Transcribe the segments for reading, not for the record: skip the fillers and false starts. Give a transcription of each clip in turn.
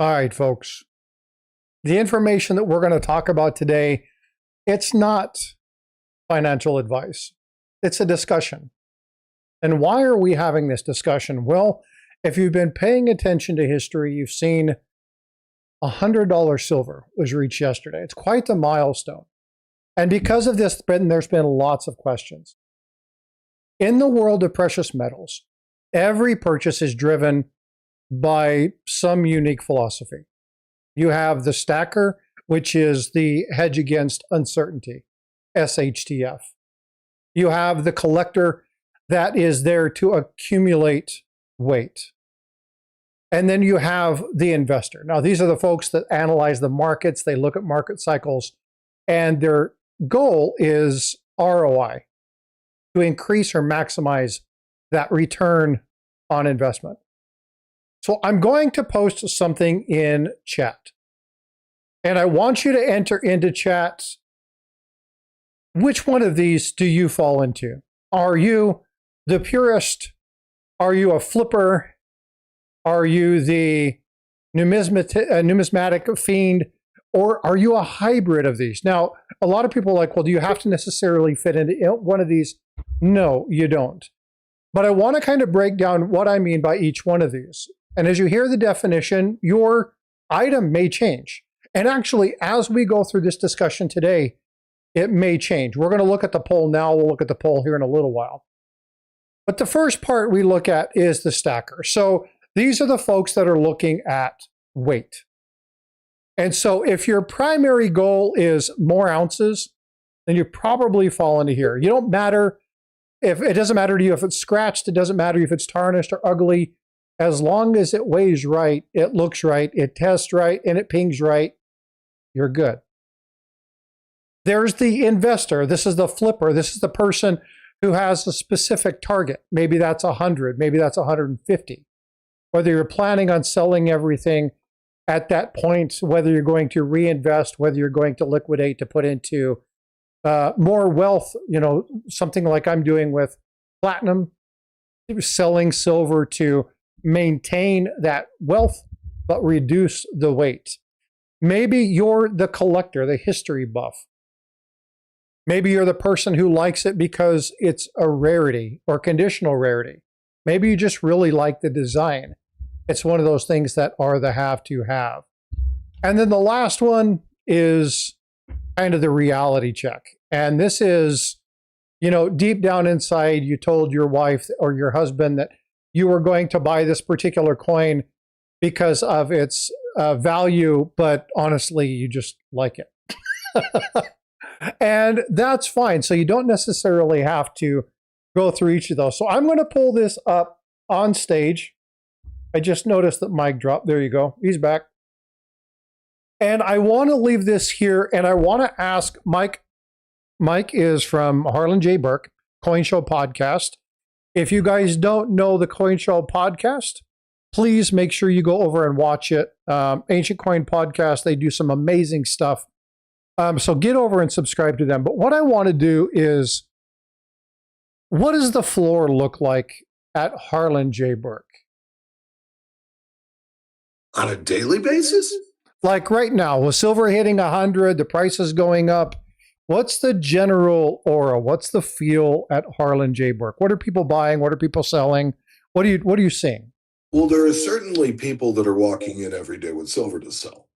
All right, folks. The information that we're going to talk about today, it's not financial advice. It's a discussion. And why are we having this discussion? Well, if you've been paying attention to history, you've seen $100 silver was reached yesterday. It's quite the milestone. And because of this, there's been lots of questions. In the world of precious metals, every purchase is driven by some unique philosophy. You have the stacker, which is the hedge against uncertainty, SHTF. You have the collector that is there to accumulate weight. And then you have the investor. Now, these are the folks that analyze the markets. They look at market cycles, and their goal is ROI, to increase or maximize that return on investment. So I'm going to post something in chat. And I want you to enter into chat, which one of these do you fall into? Are you the purist? Are you a flipper? Are you the numismatic fiend? Or are you a hybrid of these? Now, a lot of people are like, well, do you have to necessarily fit into one of these? No, you don't. But I want to kind of break down what I mean by each one of these. And as you hear the definition, your item may change. And actually, as we go through this discussion today, it may change. We're going to look at the poll now. We'll look at the poll here in a little while. But the first part we look at is the stacker. So these are the folks that are looking at weight. And so if your primary goal is more ounces, then you probably fall into here. You don't matter if it doesn't matter to you if it's scratched. It doesn't matter if it's tarnished or ugly. As long as it weighs right, it looks right, it tests right, and it pings right, you're good. There's the investor. This is the flipper. This is the person who has a specific target. Maybe that's 100, maybe that's 150. Whether you're planning on selling everything at that point, whether you're going to reinvest, whether you're going to liquidate to put into more wealth, something like I'm doing with platinum, selling silver to maintain that wealth, but reduce the weight. Maybe you're the collector, the history buff. Maybe you're the person who likes it because it's a rarity or conditional rarity. Maybe you just really like the design. It's one of those things that are the have to have. And then the last one is kind of the reality check. And this is, deep down inside, you told your wife or your husband that you were going to buy this particular coin because of its value, but honestly, you just like it. And that's fine. So you don't necessarily have to go through each of those. So I'm going to pull this up on stage. I just noticed that Mike dropped. There you go. He's back. And I want to leave this here, and I want to ask Mike. Mike is from Harlan J. Burke, Coin Show Podcast. If you guys don't know the Coin Show Podcast, please make sure you go over and watch it. Ancient Coin Podcast, they do some amazing stuff. So get over and subscribe to them. But what I want to do is, what does the floor look like at Harlan J. Burke? On a daily basis? Like right now, with silver hitting 100, the price is going up. What's the general aura? What's the feel at Harlan J. Burke? What are people buying? What are people selling? What are you seeing? Well, there are certainly people that are walking in every day with silver to sell,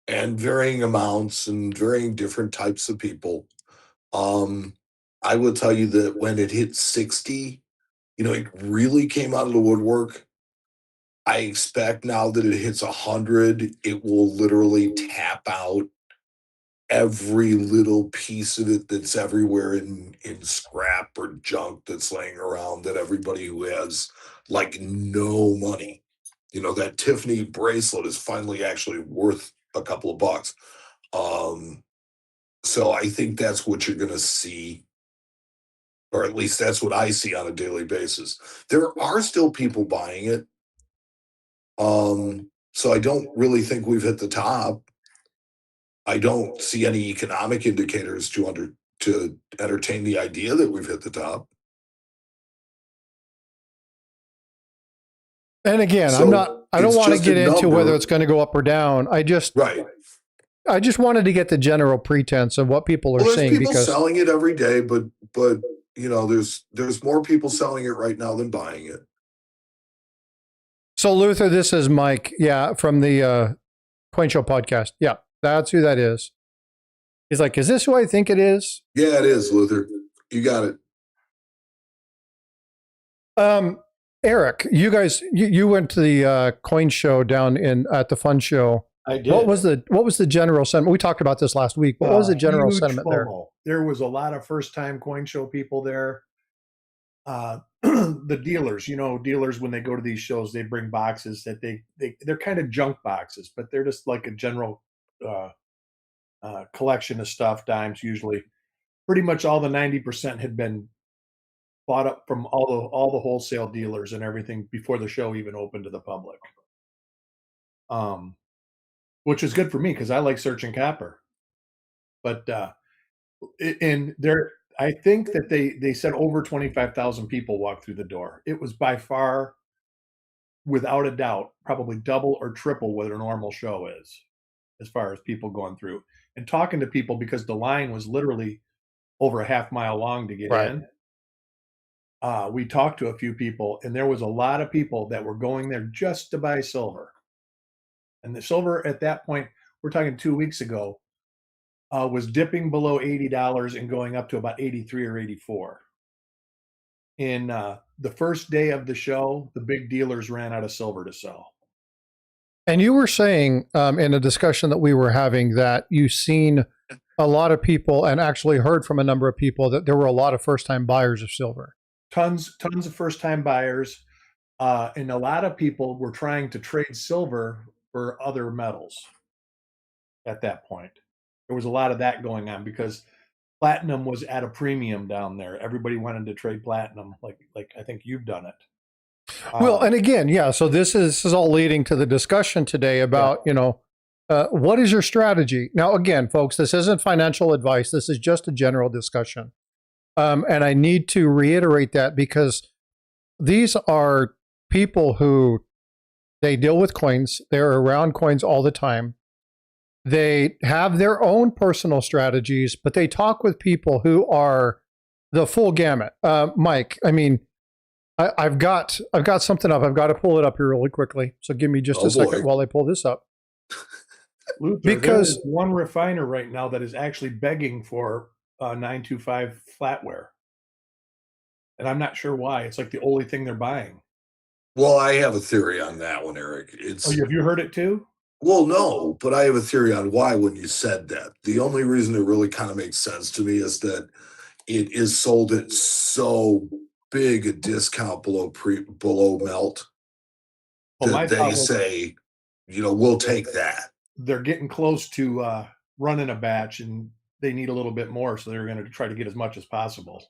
and varying amounts and varying different types of people. I will tell you that when it hit 60, it really came out of the woodwork. I expect now that it hits 100, it will literally tap out every little piece of it that's everywhere in scrap or junk that's laying around, that everybody who has like no money, that Tiffany bracelet is finally actually worth a couple of bucks. So I think that's what you're going to see, or at least that's what I see on a daily basis. There are still people buying it. So I don't really think we've hit the top. I don't see any economic indicators to entertain the idea that we've hit the top. And again, So I don't it's want to just a get into whether number, it's going to go up or down. right? I just wanted to get the general pretense of what people are Well, there's seeing people because selling it every day, but there's more people selling it right now than buying it. so Luther, this is Mike, yeah, from the Coin Show podcast. Yeah, that's who that is. He's like, is this who I think it is? Yeah, it is, Luther. You got it. Eric, you guys, you went to the Coin Show down in at the Fun Show. I did. What was the general sentiment? We talked about this last week. What was the general Huge sentiment there? FOMO. There was a lot of first-time coin show people there. The dealers, dealers when they go to these shows, they bring boxes that they're kind of junk boxes, but they're just like a general collection of stuff, dimes usually. Pretty much all the 90% had been bought up from all the wholesale dealers and everything before the show even opened to the public. Which is good for me because I like searching copper. But and there, I think that they said over 25,000 people walked through the door. It was by far, without a doubt, probably double or triple what a normal show is, as far as people going through and talking to people because the line was literally over a half mile long to get Right. in. We talked to a few people, and there was a lot of people that were going there just to buy silver. And the silver at that point, we're talking 2 weeks ago, was dipping below $80 and going up to about 83 or 84. In the first day of the show, the big dealers ran out of silver to sell. And you were saying in a discussion that we were having that you've seen a lot of people and actually heard from a number of people that there were a lot of first-time buyers of silver. Tons of first-time buyers, and a lot of people were trying to trade silver for other metals at that point. There was a lot of that going on because platinum was at a premium down there. Everybody wanted to trade platinum, like I think you've done it. Well, and again, yeah. So this is all leading to the discussion today about what is your strategy? Now, again, folks, this isn't financial advice. This is just a general discussion, and I need to reiterate that because these are people who they deal with coins. They're around coins all the time. They have their own personal strategies, but they talk with people who are the full gamut. Mike, I mean, I've got something up. I've got to pull it up here really quickly. So give me just a second while I pull this up. Luther, because there is one refiner right now that is actually begging for 925 flatware, and I'm not sure why. It's like the only thing they're buying. Well, I have a theory on that one, Eric. Have you heard it too? Well, no, but I have a theory on why when you said that. The only reason it really kind of makes sense to me is that it is sold at so big a discount below melt that they say, we'll take that. They're getting close to running a batch and they need a little bit more, so they're going to try to get as much as possible.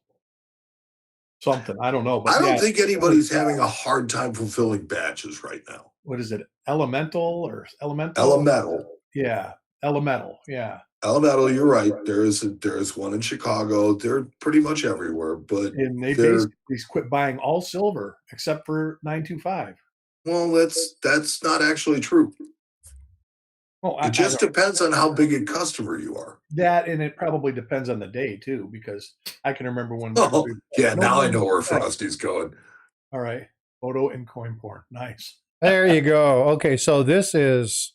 Something, I don't know. But I don't think anybody's having a hard time fulfilling batches right now. What is it? Elemental? Elemental. Yeah. Elemental. Yeah. Elemental, you're right. There's one in Chicago. They're pretty much everywhere, but and they basically quit buying all silver except for 925. Well, that's not actually true. Well, it just depends on how big a customer you are. That, and it probably depends on the day too, because I can remember when. Now I know where Frosty's going. All right, photo and coin porn, nice. There you go. Okay, so this is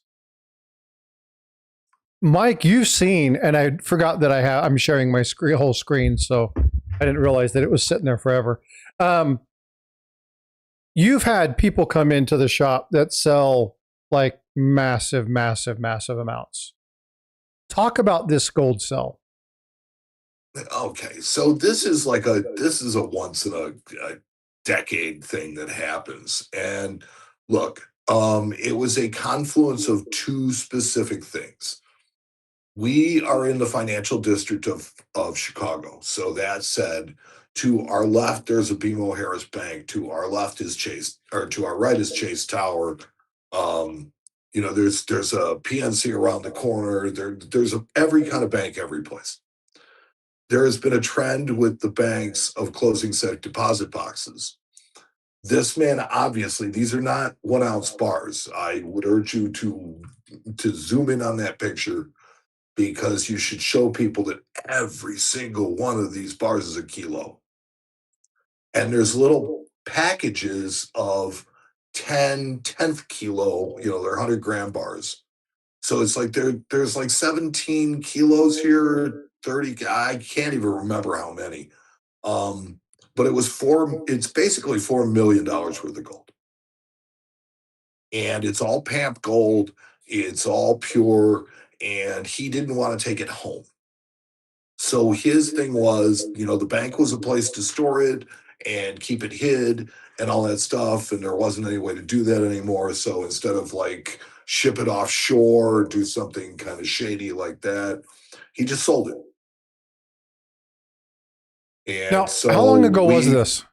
Mike. You've seen, and I forgot that I'm sharing my whole screen, so I didn't realize that it was sitting there forever. You've had people come into the shop that sell like massive amounts. Talk about this gold sell. Okay, so this is a once in a decade thing that happens. And look, it was a confluence of two specific things. We are in the financial district of Chicago. So that said, to our left, there's a BMO Harris Bank. To our left is Chase, or to our right is Chase Tower. There's a PNC around the corner. There's every kind of bank, every place. There has been a trend with the banks of closing safe deposit boxes. This man, obviously, these are not 1 ounce bars. I would urge you to zoom in on that picture, because you should show people that every single one of these bars is a kilo. And there's little packages of 10th kilo, they're 100-gram bars. So it's like there's like 17 kilos here, 30, I can't even remember how many. But it's basically $4 million worth of gold. And it's all pamp gold, it's all pure, and he didn't want to take it home. So his thing was, the bank was a place to store it and keep it hid and all that stuff. And there wasn't any way to do that anymore. So instead of like ship it offshore or do something kind of shady like that, he just sold it. And now, so how long ago was this?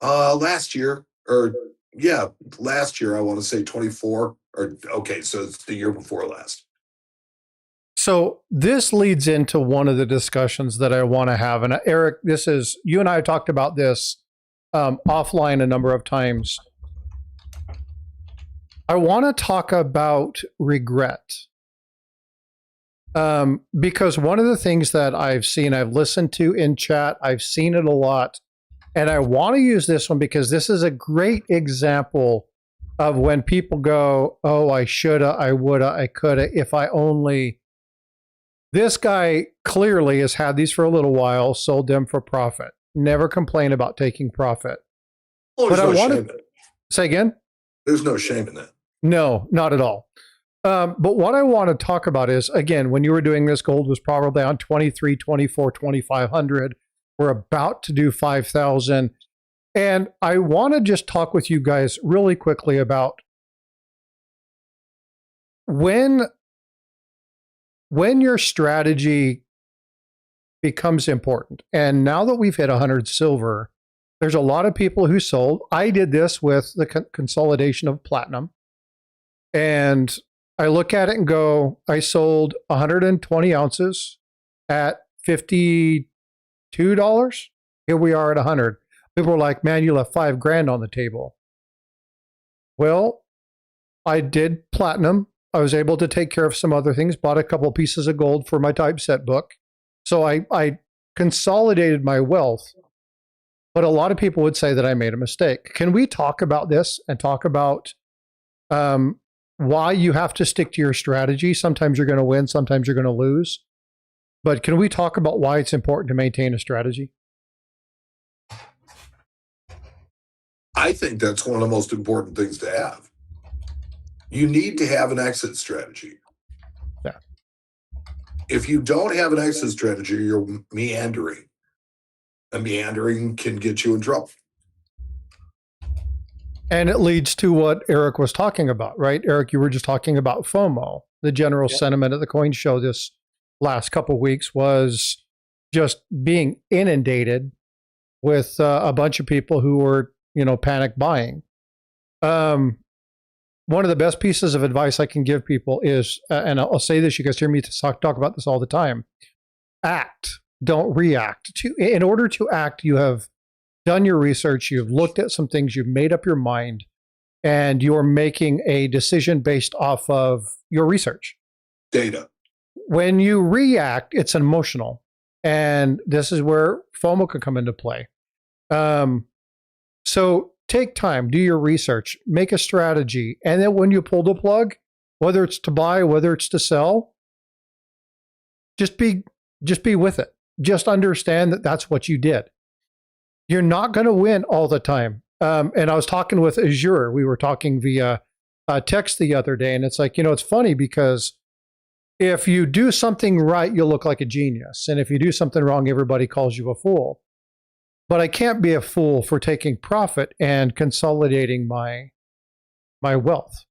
Last year, last year, I want to say 24 so it's the year before last. So this leads into one of the discussions that I want to have. And Eric, you and I talked about this offline a number of times. I want to talk about regret. Because one of the things that I've listened to in chat, I've seen it a lot. And I want to use this one because this is a great example of when people go, oh, I shoulda, I woulda, I coulda, if I only. This guy clearly has had these for a little while, sold them for profit, never complained about taking profit. Well, there's no shame in it. Say again? There's no shame in that. No, not at all. But what I want to talk about is, again, when you were doing this, gold was probably down 23, 24, 2,500. We're about to do 5,000. And I want to just talk with you guys really quickly about when your strategy becomes important. And now that we've hit 100 silver, there's a lot of people who sold. I did this with the consolidation of platinum. And I look at it and go, I sold 120 ounces at $52. Here we are at 100. People were like, man, you left $5,000 on the table. Well, I did platinum. I was able to take care of some other things, bought a couple pieces of gold for my typeset book. So I consolidated my wealth. But a lot of people would say that I made a mistake. Can we talk about this and talk about why you have to stick to your strategy? Sometimes you're going to win, sometimes you're going to lose. But can we talk about why it's important to maintain a strategy? I think that's one of the most important things to have. You need to have an exit strategy. Yeah. If you don't have an exit strategy, you're meandering. And meandering can get you in trouble. And it leads to what Eric was talking about, right? Eric, you were just talking about FOMO. The general sentiment at the coin show this last couple of weeks was just being inundated with a bunch of people who were, panic buying. One of the best pieces of advice I can give people is, and I'll say this, you guys hear me talk about this all the time, act, don't react. In order to act, you have done your research, you've looked at some things, you've made up your mind, and you're making a decision based off of your research. Data. When you react, it's emotional. And this is where FOMO can come into play. So take time, do your research, make a strategy. And then when you pull the plug, whether it's to buy, whether it's to sell, just be with it. Just understand that that's what you did. You're not going to win all the time. And I was talking with Azure. We were talking via text the other day. And it's like, it's funny because if you do something right, you'll look like a genius. And if you do something wrong, everybody calls you a fool. But I can't be a fool for taking profit and consolidating my wealth.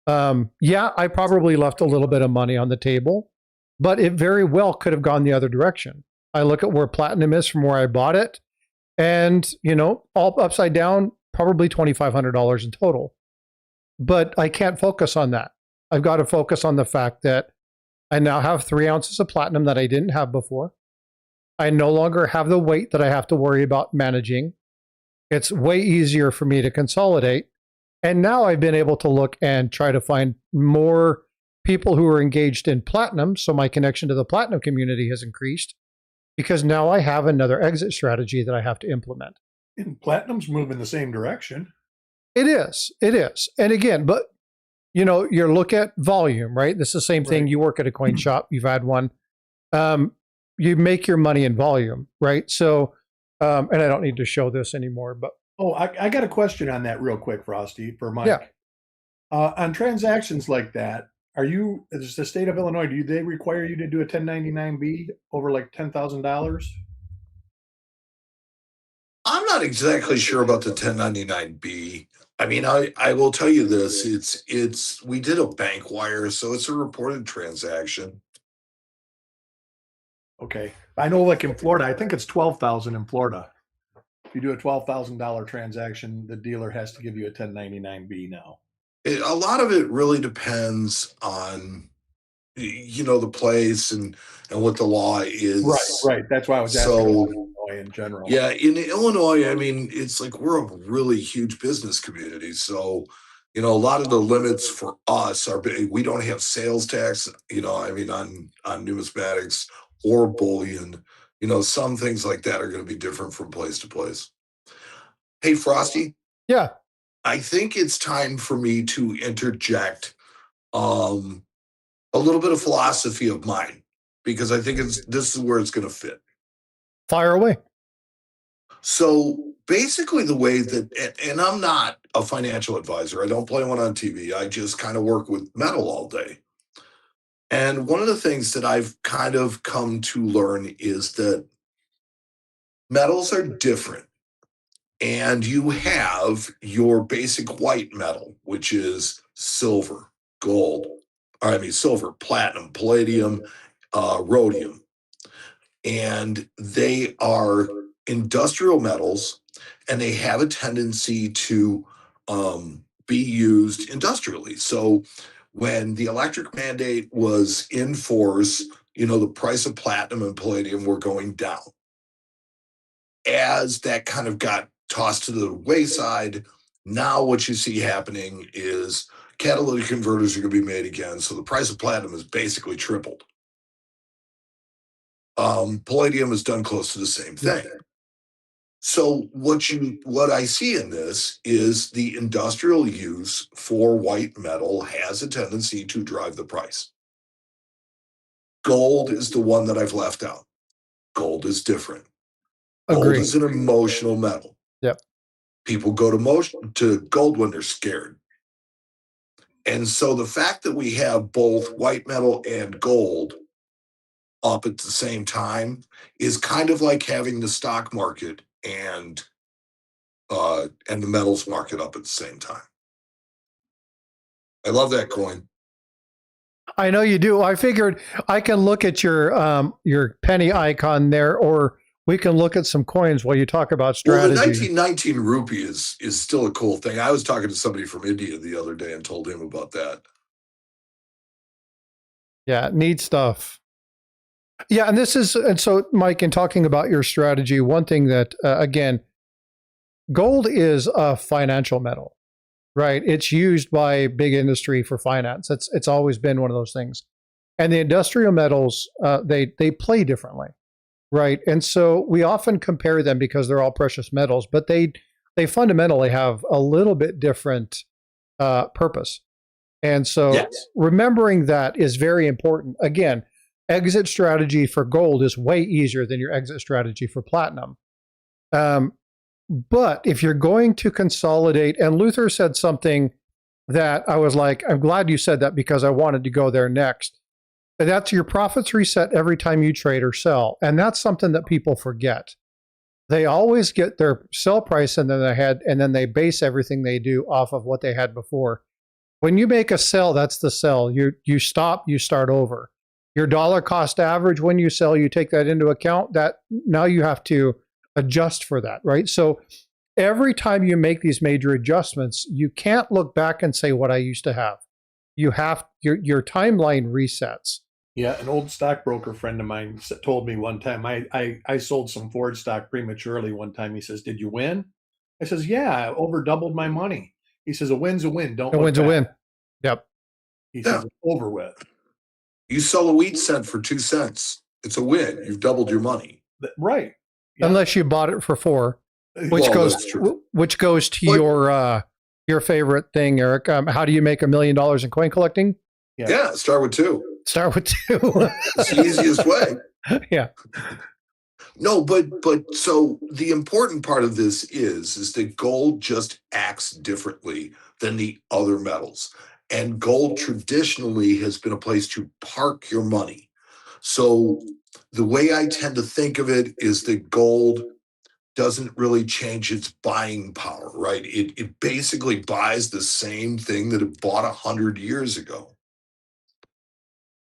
I probably left a little bit of money on the table, but it very well could have gone the other direction. I look at where platinum is from where I bought it, and, all upside down, probably $2,500 in total. But I can't focus on that. I've got to focus on the fact that I now have 3 ounces of platinum that I didn't have before. I no longer have the weight that I have to worry about managing. It's way easier for me to consolidate. And now I've been able to look and try to find more people who are engaged in platinum. So my connection to the platinum community has increased because now I have another exit strategy that I have to implement. And platinum's moving the same direction. It is. It is. And again, but you know, you look at volume, right? This is the same thing. Right. You work at a coin shop, you've had one. You make your money in volume, right? So, and I don't need to show this anymore, but Oh, I got a question on that real quick, Frosty, for Mike. Yeah. On transactions like that, is the state of Illinois, do they require you to do a 1099B over like $10,000? I'm not exactly sure about the 1099B. I mean, I will tell you this. We did a bank wire, so it's a reported transaction. Okay. I know like in Florida, I think it's 12,000 in Florida. If you do a $12,000 transaction, the dealer has to give you a 1099B now. A lot of it really depends on, you know, the place and what the law is. Right. That's why I was asking So, about Illinois in general. Yeah, in Illinois, I mean, it's like we're a really huge business community. So, you know, a lot of the limits for us are big. We don't have sales tax, you know, I mean, on numismatics or bullion. You know, some things like that are going to be different from place to place. Hey, Frosty, yeah, I think it's time for me to interject a little bit of philosophy of mine because I think this is where it's going to fit. fire away. So basically, the way that, and I'm not a financial advisor, I don't play one on TV, I just kind of work with metal all day. And one of the things that I've kind of come to learn is that metals are different. And you have your basic white metal, which is silver, gold, or I mean, silver, platinum, palladium, rhodium. And they are industrial metals and they have a tendency to be used industrially. So when the electric mandate was in force, you know, the price of platinum and palladium were going down. As that kind of got tossed to the wayside, now what you see happening is catalytic converters are going to be made again. So the price of platinum has basically tripled. Palladium has done close to the same thing. So what I see in this is the industrial use for white metal has a tendency to drive the price. Gold is the one that I've left out. Gold is different. Gold Agree. is an emotional metal. Yep. People go to gold when they're scared. And so the fact that we have both white metal and gold up at the same time is kind of like having the stock market and the metals market up at the same time. I love that coin. I know you do. I figured I can look at your penny icon there, or we can look at some coins while you talk about strategy. Well, the 1919 rupee is still a cool thing. I was talking to somebody from India the other day and told him about that. Yeah, neat stuff. Yeah, and so Mike, in talking about your strategy, one thing that again, gold is a financial metal, right? It's used by big industry for finance. It's always been one of those things, and the industrial metals they play differently, right? And so we often compare them because they're all precious metals, but they fundamentally have a little bit different purpose. And so Yes. remembering that is very important. Again, exit strategy for gold is way easier than your exit strategy for platinum. But if you're going to consolidate, and Luther said something that I was like, I'm glad you said that because I wanted to go there next. And that's your profits reset every time you trade or sell. And that's something that people forget. They always get their sell price and then they base everything they do off of what they had before. When you make a sell, that's the sell. You stop, you start over. Your dollar cost average when you sell, you take that into account. That now you have to adjust for that, right? So every time you make these major adjustments, you can't look back and say what I used to have. You have your timeline resets. Yeah, an old stockbroker friend of mine told me one time, I sold some Ford stock prematurely one time. He says, "Did you win?" I says, yeah, I over doubled my money. He says, a win's a win. Don't A look win's a back. win. Yep. He Yeah. says, it's over with. You sell a wheat cent for 2 cents. It's a win. You've doubled your money. Right. Yeah. Unless you bought it for 4, which Well, goes that's true. which goes to But- your favorite thing, Eric. How do you make $1 million in coin collecting? Yeah, start with 2. Start with 2. It's the easiest way. Yeah. No, but so the important part of this is that gold just acts differently than the other metals. And gold traditionally has been a place to park your money. So the way I tend to think of it is that gold doesn't really change its buying power, right? It basically buys the same thing that it bought 100 years ago.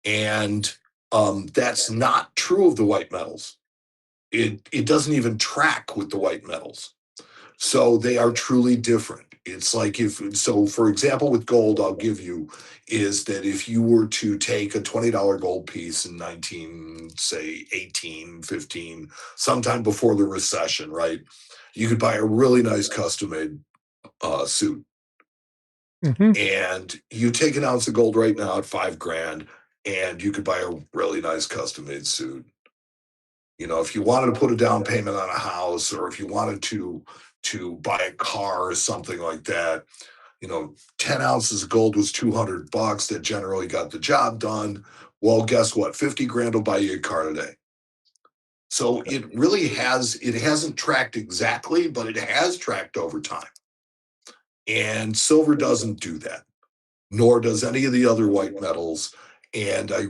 And that's not true of the white metals. It doesn't even track with the white metals. So they are truly different. It's like for example, with gold, I'll give you is that if you were to take a $20 gold piece in 18, 15, sometime before the recession, right? You could buy a really nice custom made suit. Mm-hmm. And you take an ounce of gold right now at $5,000 and you could buy a really nice custom made suit. You know, if you wanted to put a down payment on a house, or if you wanted to buy a car or something like that, 10 ounces of gold was $200. That generally got the job done. Well, guess what? $50,000 will buy you a car today. So it hasn't tracked exactly, but it has tracked over time. And silver doesn't do that, nor does any of the other white metals. And I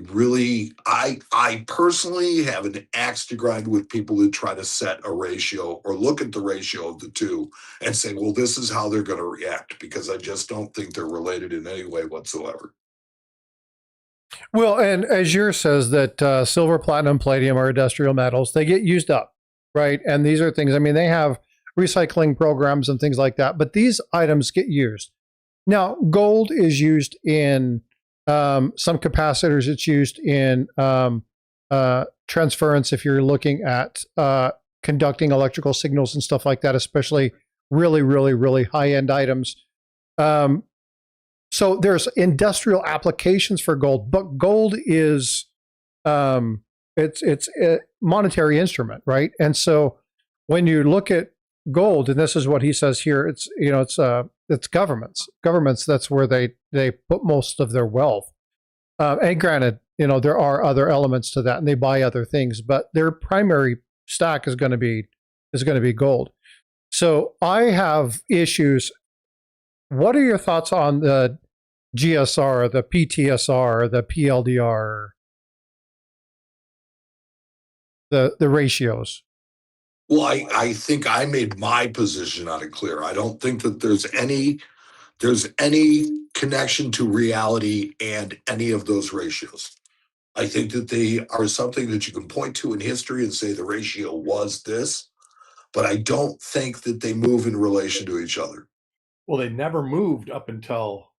personally have an axe to grind with people who try to set a ratio or look at the ratio of the two and say, well, this is how they're going to react, because I just don't think they're related in any way whatsoever. Well, and as yours says that silver, platinum, palladium are industrial metals. They get used up, right? And these are things, I mean, they have recycling programs and things like that, but these items get used. Now, gold is used in some capacitors. It's used in transference if you're looking at conducting electrical signals and stuff like that, especially really, really, really high-end items. So there's industrial applications for gold, but gold is it's a monetary instrument, right? And so when you look at gold, and this is what he says here, it's governments. That's where they put most of their wealth. And granted, there are other elements to that, and they buy other things, but their primary stack is going to be gold. So I have issues. What are your thoughts on the GSR, the PTSR, the PLDR, the ratios? Well, I think I made my position on it clear. I don't think that there's any connection to reality and any of those ratios. I think that they are something that you can point to in history and say the ratio was this, but I don't think that they move in relation to each other. Well, they never moved up until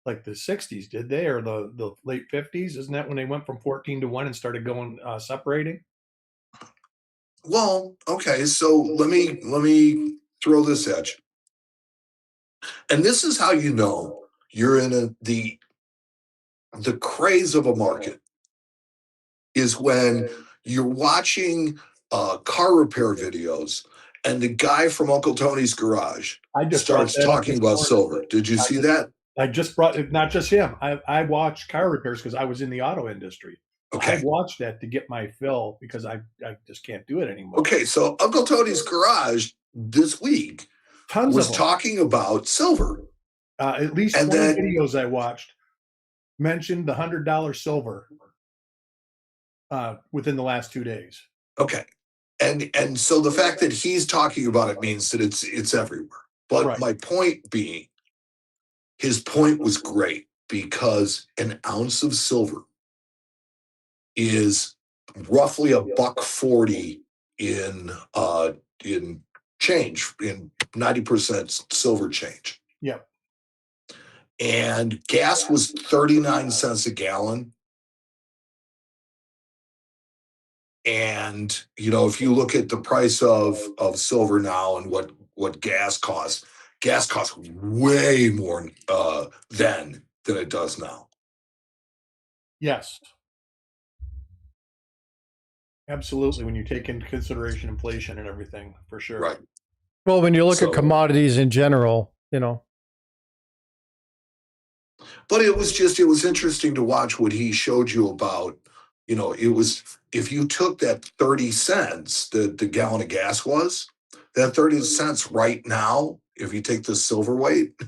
like the 60s, did they? Or the late 50s? Isn't that when they went from 14 to 1 and started going separating? Well, okay, so let me throw this at you. And this is how you know you're in the craze of a market is when you're watching car repair videos and the guy from Uncle Tony's Garage starts talking about silver. Did you see that? I just brought it, not just him. I watch car repairs because I was in the auto industry. Okay. I watched that to get my fill because I just can't do it anymore. Okay, so Uncle Tony's Garage this week was talking about silver. At least 20 videos I watched mentioned the $100 silver within the last 2 days. Okay. And so the fact that he's talking about it means that it's everywhere. But right. My point being, his point was great because an ounce of silver is roughly $1.40 in change, in 90% silver change. Yeah. And gas was 39 cents a gallon. And, if you look at the price of silver now and what what gas costs. Gas costs way more then than it does now. Yes. Absolutely, when you take into consideration inflation and everything, for sure. Right. Well, when you look at commodities in general, you know. But it was interesting to watch what he showed you about, it was, if you took that 30 cents that the gallon of gas was, that 30 cents right now, if you take the silver weight,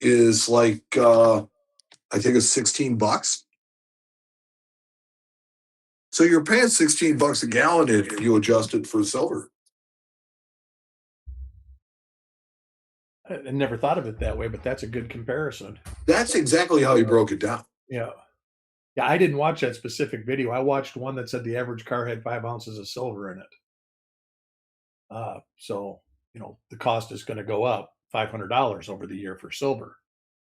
is like, I think it's $16. So you're paying $16 a gallon if you adjust it for silver. I never thought of it that way, but that's a good comparison. That's exactly how he broke it down. Yeah. Yeah, I didn't watch that specific video. I watched one that said the average car had 5 ounces of silver in it. So, the cost is going to go up $500 over the year for silver.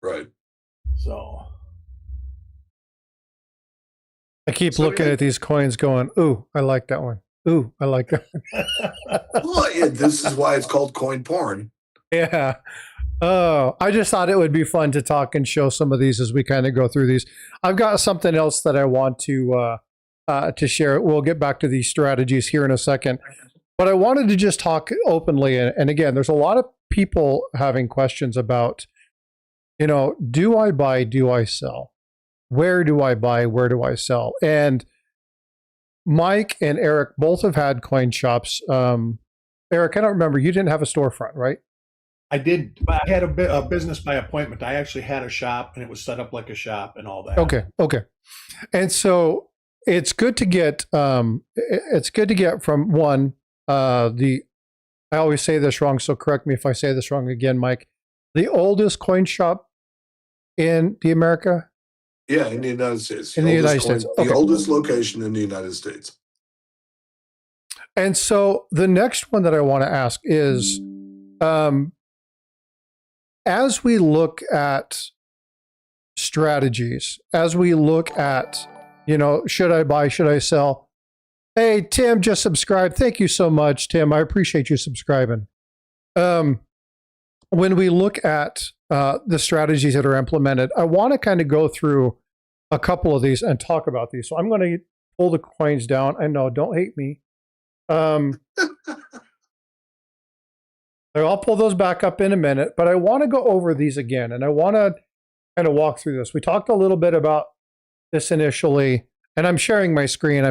Right. So I keep looking at these coins going, ooh, I like that one. Ooh, I like that one. Well, this is why it's called coin porn. Yeah. Oh, I just thought it would be fun to talk and show some of these as we kind of go through these. I've got something else that I want to share. We'll get back to these strategies here in a second. But I wanted to just talk openly. And again, there's a lot of people having questions about, do I buy, do I sell? Where do I buy, where do I sell? And Mike and Eric both have had coin shops. Eric, I don't remember, you didn't have a storefront, right? I did. I had a business by appointment. I actually had a shop, and it was set up like a shop and all that. Okay. And so it's good to get from one, I always say this wrong, so correct me if I say this wrong again, Mike. The oldest coin shop in the America? Yeah, in the United States. In the United States. Okay. The oldest location in the United States. And so the next one that I want to ask is, as we look at strategies, as we look at, should I buy, should I sell? Hey, Tim just subscribed. Thank you so much, Tim. I appreciate you subscribing. When we look at the strategies that are implemented, I want to kind of go through a couple of these and talk about these. So I'm going to pull the coins down. I know, don't hate me. I'll pull those back up in a minute, but I want to go over these again, and I want to kind of walk through this. We talked a little bit about this initially, and I'm sharing my screen. I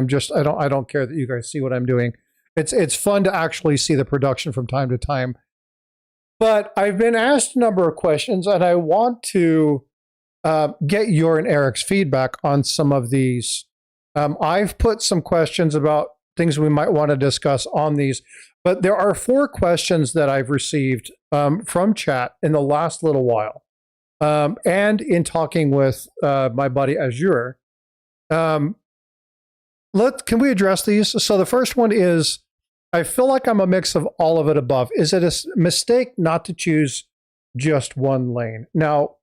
don't care that you guys see what I'm doing. It's fun to actually see the production from time to time. But I've been asked a number of questions, and I want to get your and Eric's feedback on some of these. I've put some questions about things we might want to discuss on these. But there are 4 questions that I've received from chat in the last little while, and in talking with my buddy Azure. Can we address these? So the first one is, I feel like I'm a mix of all of it above. Is it a mistake not to choose just one lane? Now,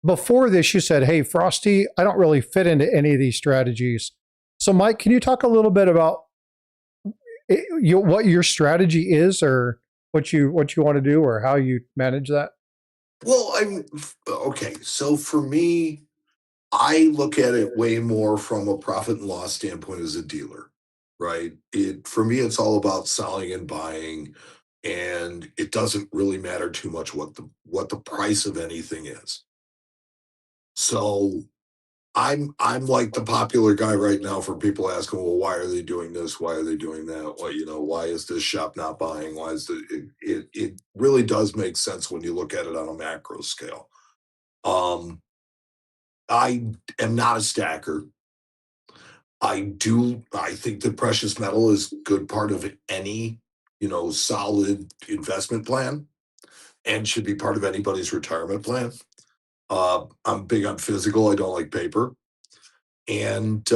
before this, you said, hey, Frosty, I don't really fit into any of these strategies. So Mike, can you talk a little bit about what your strategy is, or what you want to do, or how you manage that? Well, okay. So for me, I look at it way more from a profit and loss standpoint as a dealer, right? For me, it's all about selling and buying, and it doesn't really matter too much what the price of anything is. So I'm like the popular guy right now for people asking, well, why are they doing this? Why are they doing that? Why is this shop not buying? Why is it really does make sense when you look at it on a macro scale. I am not a stacker. I think that precious metal is a good part of any, solid investment plan, and should be part of anybody's retirement plan. I'm big on physical. I don't like paper. And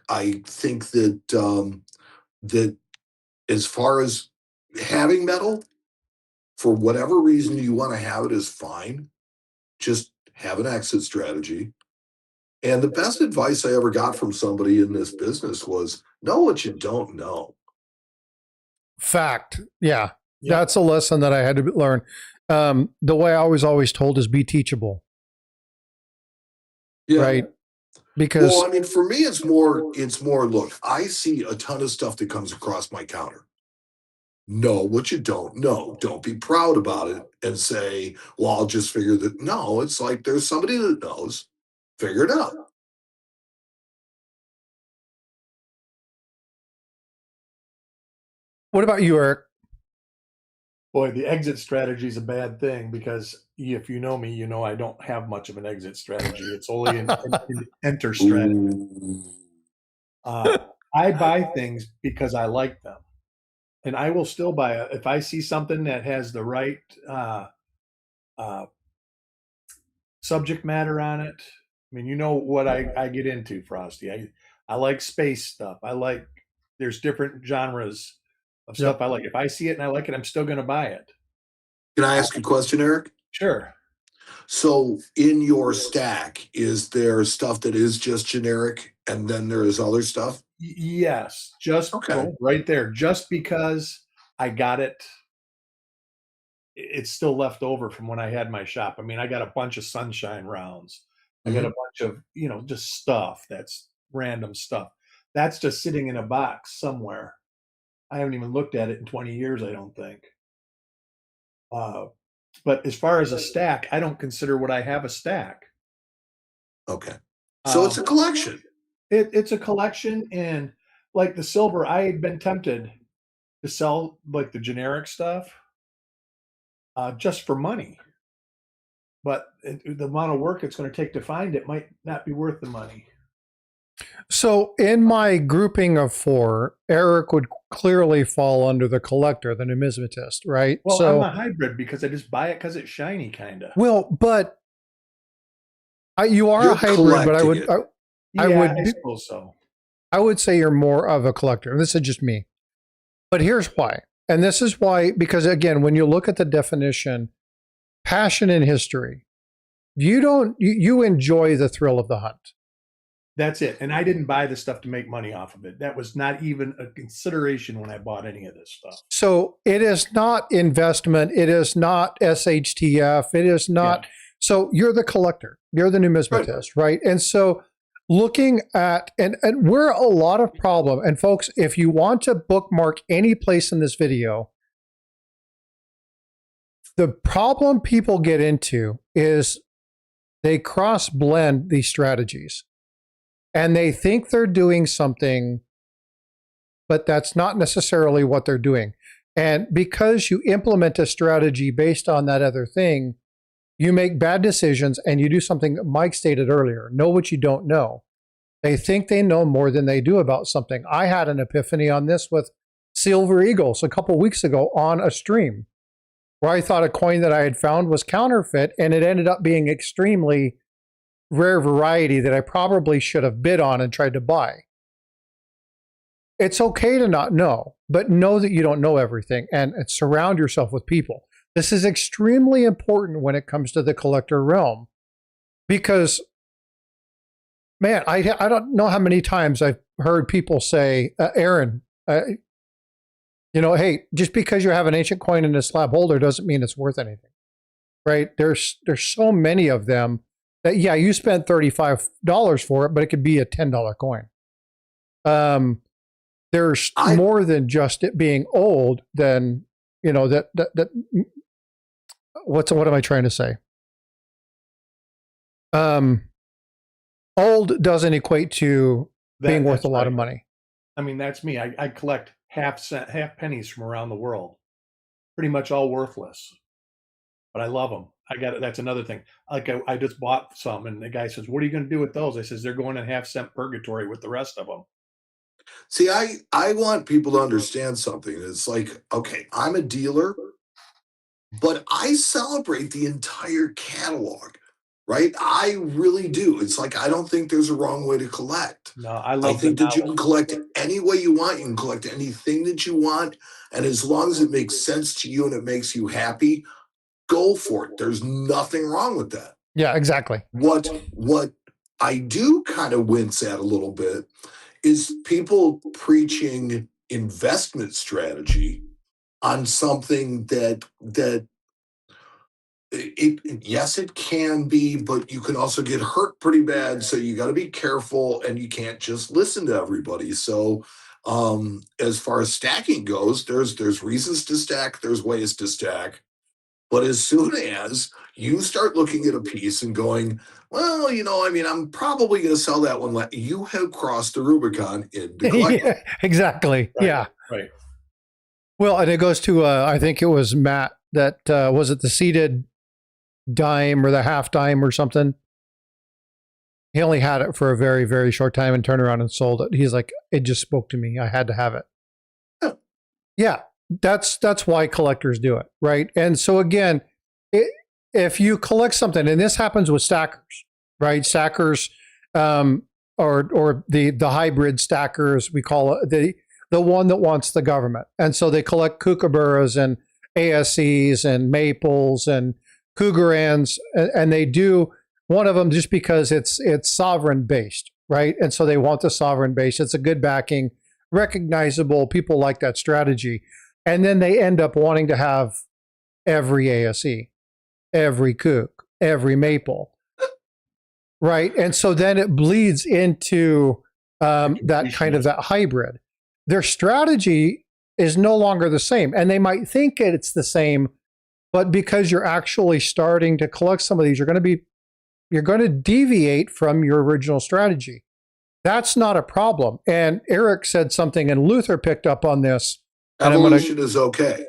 I think that as far as having metal, for whatever reason you want to have it, is fine. Just have an exit strategy. And the best advice I ever got from somebody in this business was, know what you don't know. Fact. Yeah. Yeah. That's a lesson that I had to learn. The way I was always told is be teachable, Yeah. right? Because Well, I mean, for me, it's more, look, I see a ton of stuff that comes across my counter. Know what you don't know. Don't be proud about it and say, well, I'll just figure that. No, it's like there's somebody that knows. Figure it out. what about you, Eric? Boy, the exit strategy is a bad thing because if you know me, you know I don't have much of an exit strategy. It's only an enter strategy. Ooh. I buy things because I like them, and I will still buy it if I see something that has the right uh, subject matter on it. I mean, you know what I get into, Frosty. I like space stuff. There's different genres of stuff Yep. I like. If I see it and I like it, I'm still going to buy it. Can I ask a question, Eric? Sure. So, in your stack, is there stuff that is just generic and then there is other stuff? Yes, just Okay. right there. Just because I got it, it's still left over from when I had my shop. I mean, I got a bunch of sunshine rounds. I got a bunch of, just stuff that's random stuff. That's just sitting in a box somewhere. I haven't even looked at it in 20 years, I don't think. But as far as a stack, I don't consider what I have a stack. Okay. So it's a collection. It's a collection, and like the silver, I had been tempted to sell like the generic stuff just for money. But the amount of work it's going to take to find it might not be worth the money. So, in my grouping of 4, Eric would clearly fall under the collector, the numismatist, right? Well, so, I'm a hybrid because I just buy it because it's shiny, kind of. well, but you are You're a hybrid, but I suppose so. I would say you're more of a collector. This is just me. But here's why. And this is why, because again, when you look at the definition, passion in history, you enjoy the thrill of the hunt. That's it. And I didn't buy the stuff to make money off of it. That was not even a consideration when I bought any of this stuff. So it is not investment. It is not SHTF. It is not. Yeah. So you're the collector. You're the numismatist, right? And so looking at, and we're a lot of problem. And folks, if you want to bookmark any place in this video, the problem people get into is they cross blend these strategies and they think they're doing something, but that's not necessarily what they're doing. And because you implement a strategy based on that other thing, you make bad decisions and you do something that Mike stated earlier, know what you don't know. They think they know more than they do about something. I had an epiphany on this with Silver Eagles a couple weeks ago on a stream where I thought a coin that I had found was counterfeit, and it ended up being extremely rare variety that I probably should have bid on and tried to buy. It's okay to not know, but know that you don't know everything and surround yourself with people. This is extremely important when it comes to the collector realm because, man, I don't know how many times I've heard people say, Aaron, hey, just because you have an ancient coin in a slab holder doesn't mean it's worth anything, right? There's so many of them that, yeah, you spent $35 for it, but it could be a $10 coin. There's more than just it being old than, that what am I trying to say? Old doesn't equate to being worth a lot of money. I mean, that's me. I collect half pennies from around the world, pretty much all worthless, but I love them. That's another thing. Like I just bought some, and the guy says, "What are you going to do with those?" I says, "They're going in half-cent purgatory with the rest of them." See, I want people to understand something. It's like, okay, I'm a dealer, but I celebrate the entire catalog, right? I really do. It's like, I don't think there's a wrong way to collect. No, I think that you can collect any way you want. You can collect anything that you want. And as long as it makes sense to you and it makes you happy, go for it. There's nothing wrong with that. Yeah, exactly. What I do kind of wince at a little bit is people preaching investment strategy on something that yes, it can be, but you can also get hurt pretty bad. So you got to be careful, and you can't just listen to everybody. So as far as stacking goes, there's reasons to stack, there's ways to stack. But as soon as you start looking at a piece and going, well, I mean, I'm probably going to sell that one, you have crossed the Rubicon into collecting. Yeah, exactly. Right. Yeah. Right. Well, and it goes to, I think it was Matt that, was it the seated dime or the half dime or something? He only had it for a very, very short time and turned around and sold it. He's like, it just spoke to me. I had to have it. Oh. Yeah, that's why collectors do it, right? And so again, if you collect something, and this happens with stackers, right? Stackers, or the hybrid stackers, we call it the one that wants the government, and so they collect kookaburras and ASCs and maples and cougarans, and they do one of them just because it's sovereign based, right? And so they want the sovereign base. It's a good backing, recognizable. People like that strategy, and then they end up wanting to have every ASE, every kook, every maple, right? And so then it bleeds into that kind of that hybrid. Their strategy is no longer the same, and they might think it's the same, but because you're actually starting to collect some of these, you're going to deviate from your original strategy. That's not a problem. And Eric said something, and Luther picked up on this. Evolution is okay.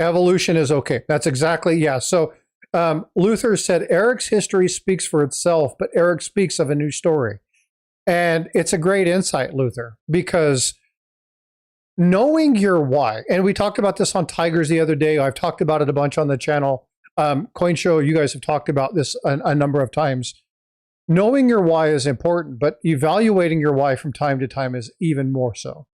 Evolution is okay. That's exactly, yeah. So Luther said, Eric's history speaks for itself, but Eric speaks of a new story. And it's a great insight, Luther, because knowing your why, and we talked about this on Tigers the other day. I've talked about it a bunch on the channel. Coin Show, you guys have talked about this a number of times. Knowing your why is important, but evaluating your why from time to time is even more so.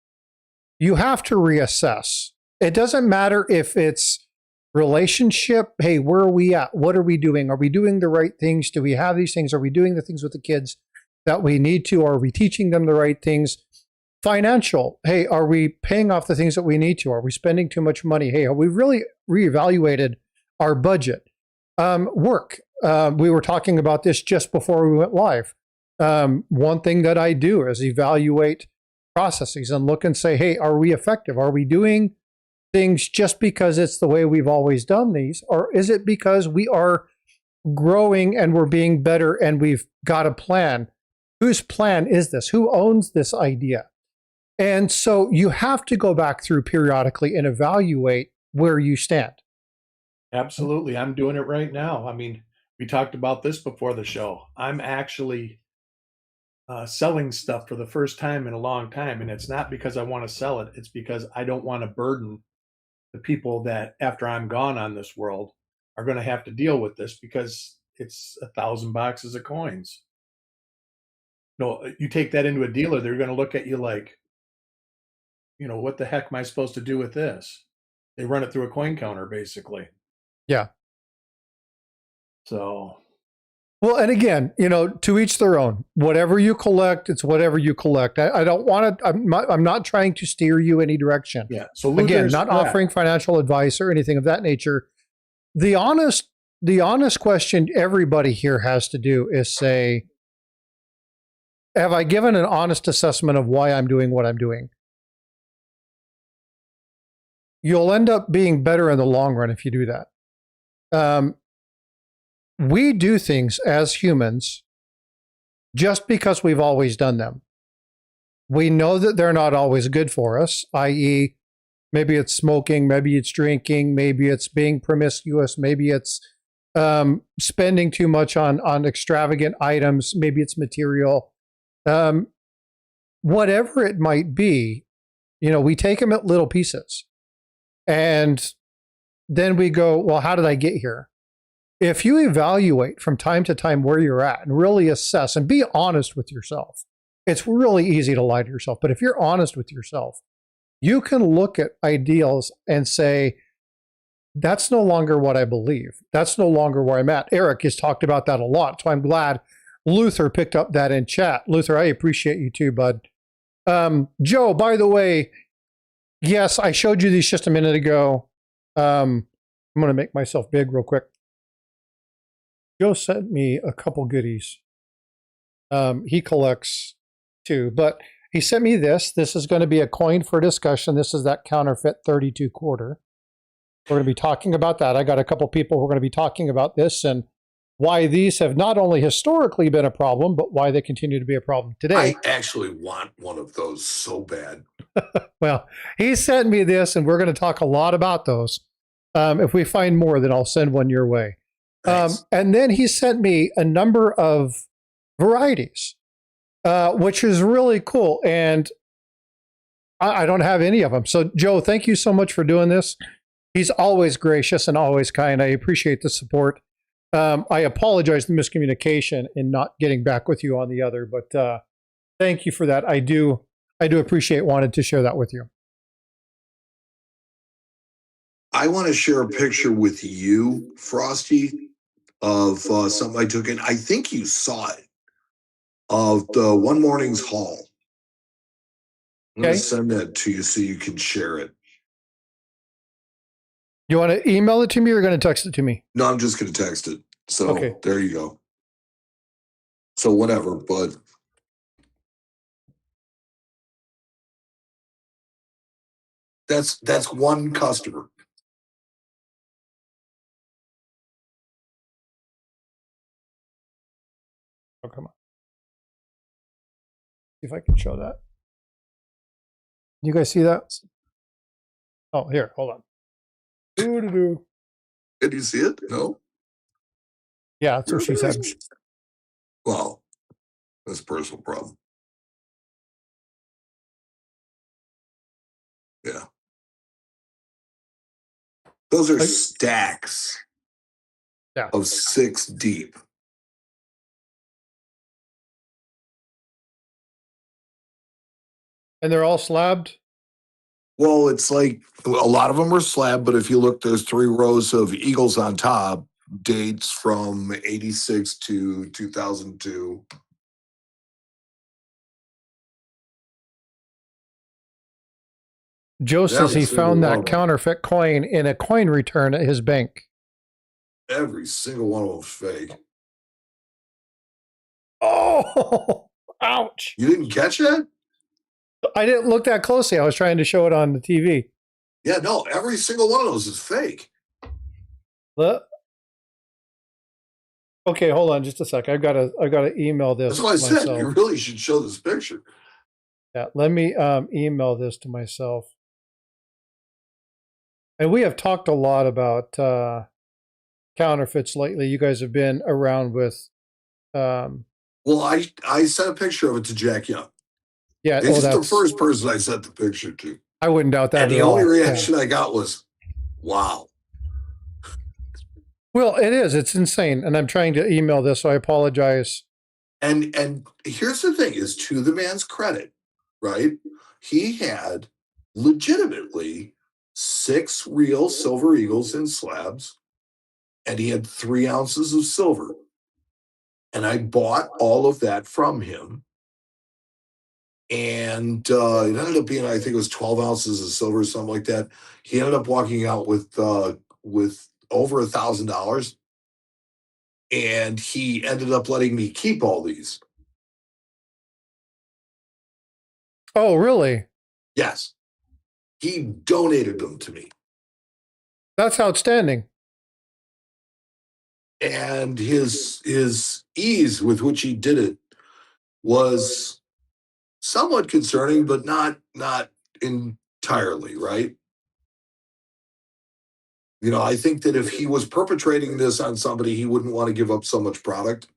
You have to reassess. It doesn't matter if it's relationship. Hey, where are we at? What are we doing? Are we doing the right things? Do we have these things? Are we doing the things with the kids that we need to? Are we teaching them the right things? Financial. Hey, are we paying off the things that we need to? Are we spending too much money? Hey, have we really reevaluated our budget? Work. We were talking about this just before we went live. One thing that I do is evaluate processes and look and say, hey, are we effective? Are we doing things just because it's the way we've always done these? Or is it because we are growing and we're being better and we've got a plan? Whose plan is this? Who owns this idea? And so you have to go back through periodically and evaluate where you stand. Absolutely. I'm doing it right now. I mean, we talked about this before the show. I'm actually selling stuff for the first time in a long time. And it's not because I want to sell it. It's because I don't want to burden the people that after I'm gone on this world are going to have to deal with this, because it's 1,000 boxes of coins. No, you take that into a dealer, they're going to look at you like, what the heck am I supposed to do with this? They run it through a coin counter, basically. Yeah. So. Well, and again, to each their own. Whatever you collect, it's whatever you collect. I don't want to, I'm not trying to steer you any direction. Yeah. So again, not offering financial advice or anything of that nature. The honest question everybody here has to do is say, have I given an honest assessment of why I'm doing what I'm doing? You'll end up being better in the long run if you do that. We do things as humans just because we've always done them. We know that they're not always good for us, i.e., maybe it's smoking, maybe it's drinking, maybe it's being promiscuous, maybe it's spending too much on extravagant items, maybe it's material. Whatever it might be, we take them at little pieces. And then we go, well, how did I get here? If you evaluate from time to time where you're at and really assess and be honest with yourself, it's really easy to lie to yourself. But if you're honest with yourself, you can look at ideals and say, that's no longer what I believe. That's no longer where I'm at. Eric has talked about that a lot. So I'm glad Luther picked up that in chat. Luther, I appreciate you too, bud. Joe, by the way, Yes, I showed you these just a minute ago. I'm going to make myself big real quick. Joe sent me a couple goodies. He collects too, but he sent me this. This is going to be a coin for discussion. This is that counterfeit 32 quarter. We're going to be talking about that. I got a couple people who are going to be talking about this and why these have not only historically been a problem, but why they continue to be a problem today. I actually want one of those so bad. Well, he sent me this, and we're going to talk a lot about those. If we find more, then I'll send one your way. And then he sent me a number of varieties, which is really cool. And I don't have any of them. So, Joe, thank you so much for doing this. He's always gracious and always kind. I appreciate the support. I apologize for the miscommunication in not getting back with you on the other, but thank you for that. I do appreciate wanted to share that with you. I want to share a picture with you, Frosty, of something I took in. I think you saw it, of the One Morning's haul. I'm going to send that to you so you can share it. You want to email it to me or going to text it to me? No, I'm just going to text it. So okay. There you go. So whatever, but that's one customer. Oh, come on. See if I can show that. You guys see that? Oh, here, hold on. Doo-doo-doo. Did you see it? No? Yeah, that's what she said. Well, that's a personal problem. Yeah. Those are stacks of 6 deep. And they're all slabbed? Well, it's like a lot of them are slab, but if you look, there's 3 rows of eagles on top, dates from 86 to 2002. Joe says he found that counterfeit coin in a coin return at his bank. Every single one of them is fake. Oh, ouch. You didn't catch that? I didn't look that closely. I was trying to show it on the TV. Yeah, no, every single one of those is fake. Okay, hold on just a sec. I've got to email this. That's what I said. You really should show this picture. Yeah, let me email this to myself. And we have talked a lot about counterfeits lately. You guys have been around with. Well, I sent a picture of it to Jack Young. Yeah, he's the first person I sent the picture to. I wouldn't doubt that. And the only reaction I got was, "Wow." Well, it is. It's insane. And I'm trying to email this, so I apologize. And here's the thing: is to the man's credit, right? He had legitimately 6 real silver eagles in slabs, and he had 3 ounces of silver. And I bought all of that from him. And it ended up being, I think it was 12 ounces of silver, something like that. He ended up walking out with over $1,000. And he ended up letting me keep all these. Oh, really? Yes. He donated them to me. That's outstanding. And his ease with which he did it was somewhat concerning, but not entirely, right? You know, I think that if he was perpetrating this on somebody, he wouldn't want to give up so much product.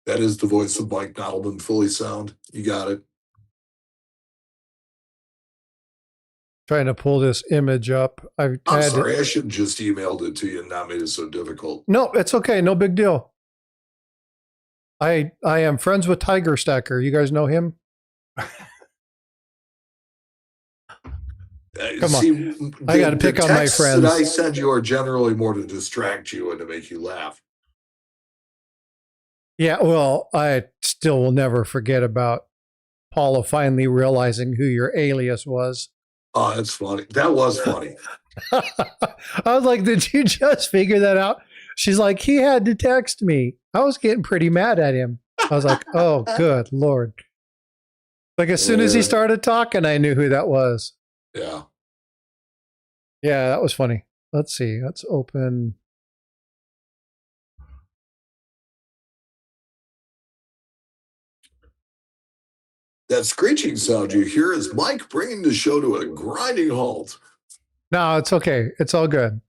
That is the voice of Mike Nottleman, fully sound. You got it. Trying to pull this image up. I'm sorry, I should have just emailed it to you and not made it so difficult. No, it's okay. No big deal. I am friends with Tiger Stacker. You guys know him? Come on. I got to pick on my friends. That I send you are generally more to distract you and to make you laugh. Yeah, well, I still will never forget about Paula finally realizing who your alias was. Oh, that's funny. That was funny. I was like, did you just figure that out? She's like, he had to text me. I was getting pretty mad at him. I was like, oh, good Lord. Like, as soon as he started talking, I knew who that was. Yeah. Yeah, that was funny. Let's see. Let's open. That screeching sound you hear is Mike bringing the show to a grinding halt. No, it's okay. It's all good.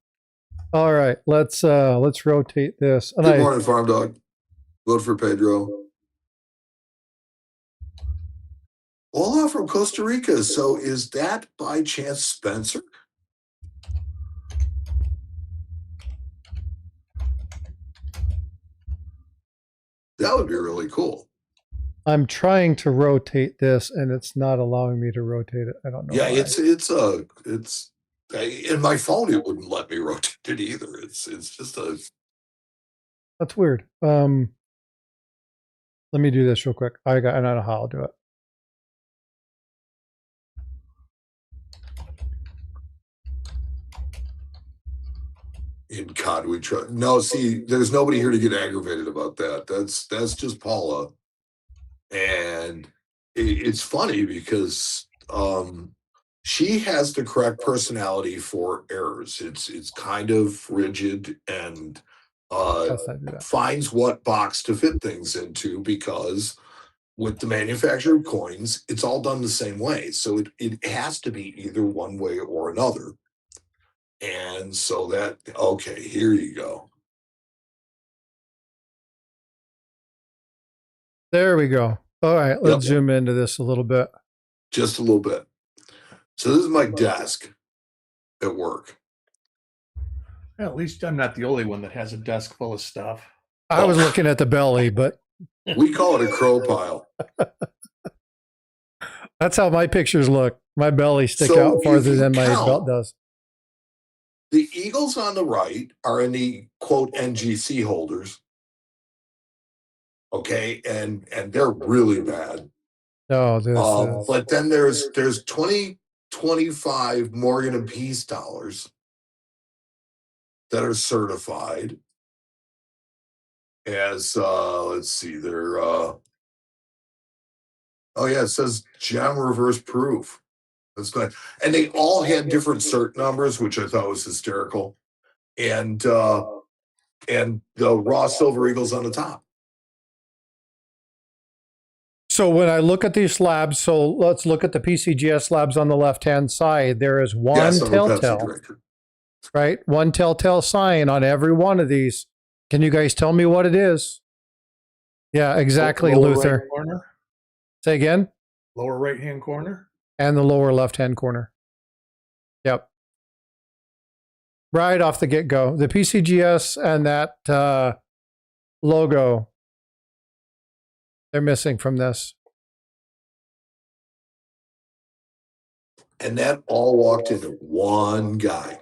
All right, let's rotate this. And Good morning, Farm Dog. Vote for Pedro. Hola from Costa Rica. So is that by chance Spencer? That would be really cool. I'm trying to rotate this, and it's not allowing me to rotate it. I don't know. Yeah, why. it's in my phone. It wouldn't let me rotate it either. It's just a. That's weird. Let me do this real quick. I don't know how I'll do it. In God, we try. No, see, there's nobody here to get aggravated about that. That's just Paula, and it's funny because she has the correct personality for errors. It's kind of rigid and finds what box to fit things into, because with the manufacture of coins, it's all done the same way. So it has to be either one way or another. And so that, okay, here you go. There we go. All right, let's zoom into this a little bit. Just a little bit. So this is my desk at work. Well, at least I'm not the only one that has a desk full of stuff. I was looking at the belly, but we call it a crow pile. That's how my pictures look. My belly stick out farther than my belt does. The eagles on the right are in the quote NGC holders. Okay, and they're really bad. No, but then there's 2025 Morgan and Peace dollars that are certified as let's see, they're oh yeah, it says gem reverse proof. That's nice. And they all had different cert numbers, which I thought was hysterical. And the raw silver eagles on the top. So when I look at these slabs, so let's look at the PCGS slabs on the left-hand side. There is one telltale, right? One telltale sign on every one of these. Can you guys tell me what it is? Yeah, exactly, Luther. Right corner. Say again? Lower right-hand corner. And the lower left-hand corner. Yep. Right off the get-go. The PCGS and that logo, they're missing from this. And that all walked into one guy.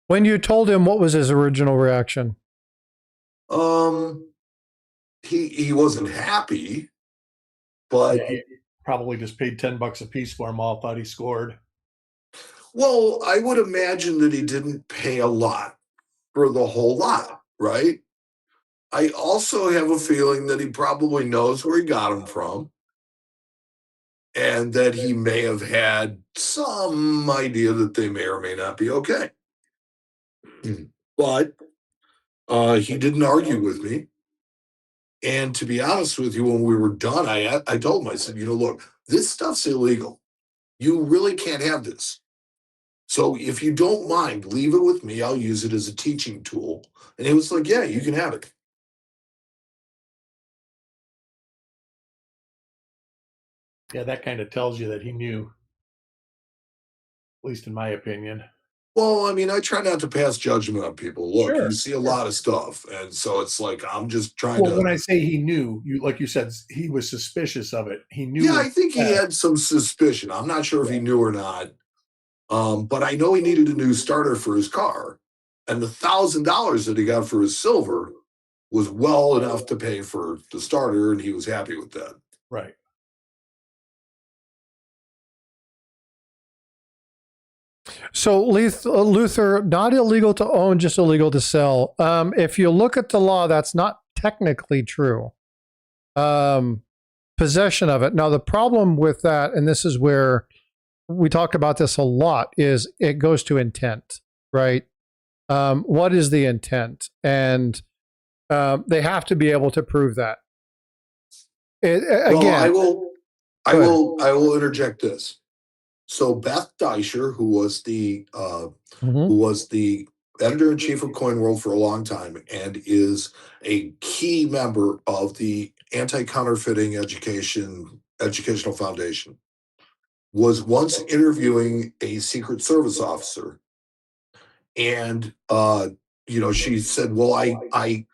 When you told him, what was his original reaction? He wasn't happy, but yeah, he probably just paid $10 a piece for them all, thought he scored. Well, I would imagine that he didn't pay a lot for the whole lot, right? I also have a feeling that he probably knows where he got them from, and that he may have had some idea that they may or may not be okay. But he didn't argue with me. And to be honest with you, when we were done, I told him, I said, look, this stuff's illegal. You really can't have this. So if you don't mind, leave it with me. I'll use it as a teaching tool. And he was like, yeah, you can have it. Yeah, that kind of tells you that he knew, at least in my opinion. Well, I mean, I try not to pass judgment on people. Look, you see a lot of stuff. And so it's like, I'm just trying to. When I say he knew, like you said, he was suspicious of it. He knew. Yeah, I think he had some suspicion. I'm not sure if he knew or not. But I know he needed a new starter for his car. And the $1,000 that he got for his silver was well enough to pay for the starter, and he was happy with that. Right. So Luther, not illegal to own, just illegal to sell. If you look at the law, that's not technically true. Possession of it. Now, the problem with that, and this is where we talk about this a lot, is it goes to intent, right? What is the intent? And they have to be able to prove that. Again, I will interject this. So Beth Deisher, who was the editor-in-chief of Coin World for a long time and is a key member of the Anti-Counterfeiting Educational Foundation, was once interviewing a Secret Service officer. And, she said, well, I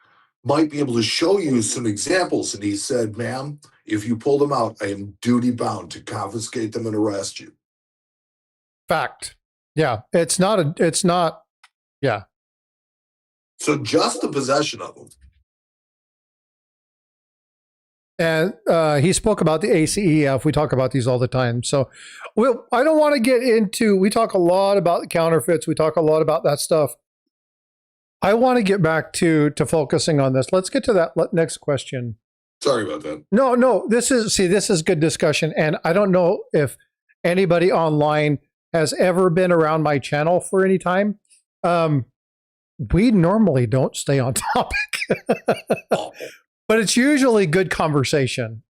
might be able to show you some examples. And he said, ma'am, if you pull them out, I am duty bound to confiscate them and arrest you. Fact. Yeah. It's not. Yeah. So just the possession of them. And he spoke about the ACEF. We talk about these all the time. So I don't want to get into, we talk a lot about counterfeits. We talk a lot about that stuff. I want to get back to focusing on this. Let's get to that next question. Sorry about that. No, this is good discussion. And I don't know if anybody online has ever been around my channel for any time. We normally don't stay on topic. But it's usually good conversation.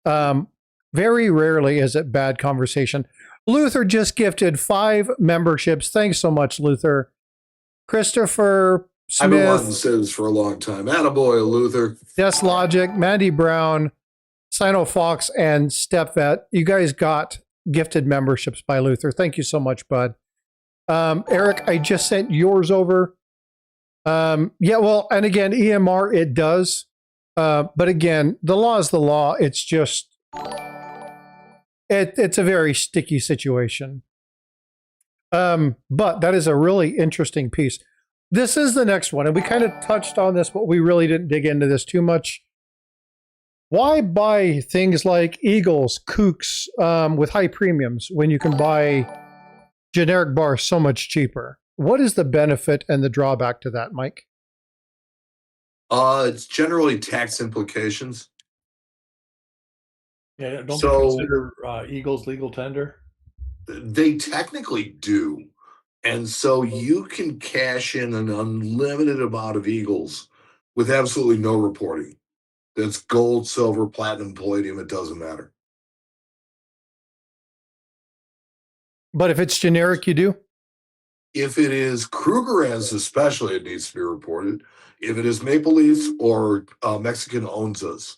Very rarely is it bad conversation. Luther just gifted 5 memberships. Thanks so much, Luther. Christopher Smith. I've been wanting to say this for a long time. Attaboy, Luther. Yes, Logic, Mandy Brown, Sino Fox, and StepVet. You guys got gifted memberships by Luther. Thank you so much, bud. Eric, I just sent yours over. Yeah, well, and again, EMR, it does. But again, the law is the law. It's just, it's a very sticky situation. But that is a really interesting piece. This is the next one. And we kind of touched on this, but we really didn't dig into this too much. Why buy things like Eagles, Kooks with high premiums when you can buy generic bars so much cheaper? What is the benefit and the drawback to that, Mike? It's generally tax implications. Yeah, don't they consider Eagles legal tender? They technically do. And so you can cash in an unlimited amount of Eagles with absolutely no reporting. That's gold, silver, platinum, palladium, it doesn't matter. But if it's generic, you do? If it is Krugerrands especially, it needs to be reported. If it is Maple Leafs or Mexican Onzas,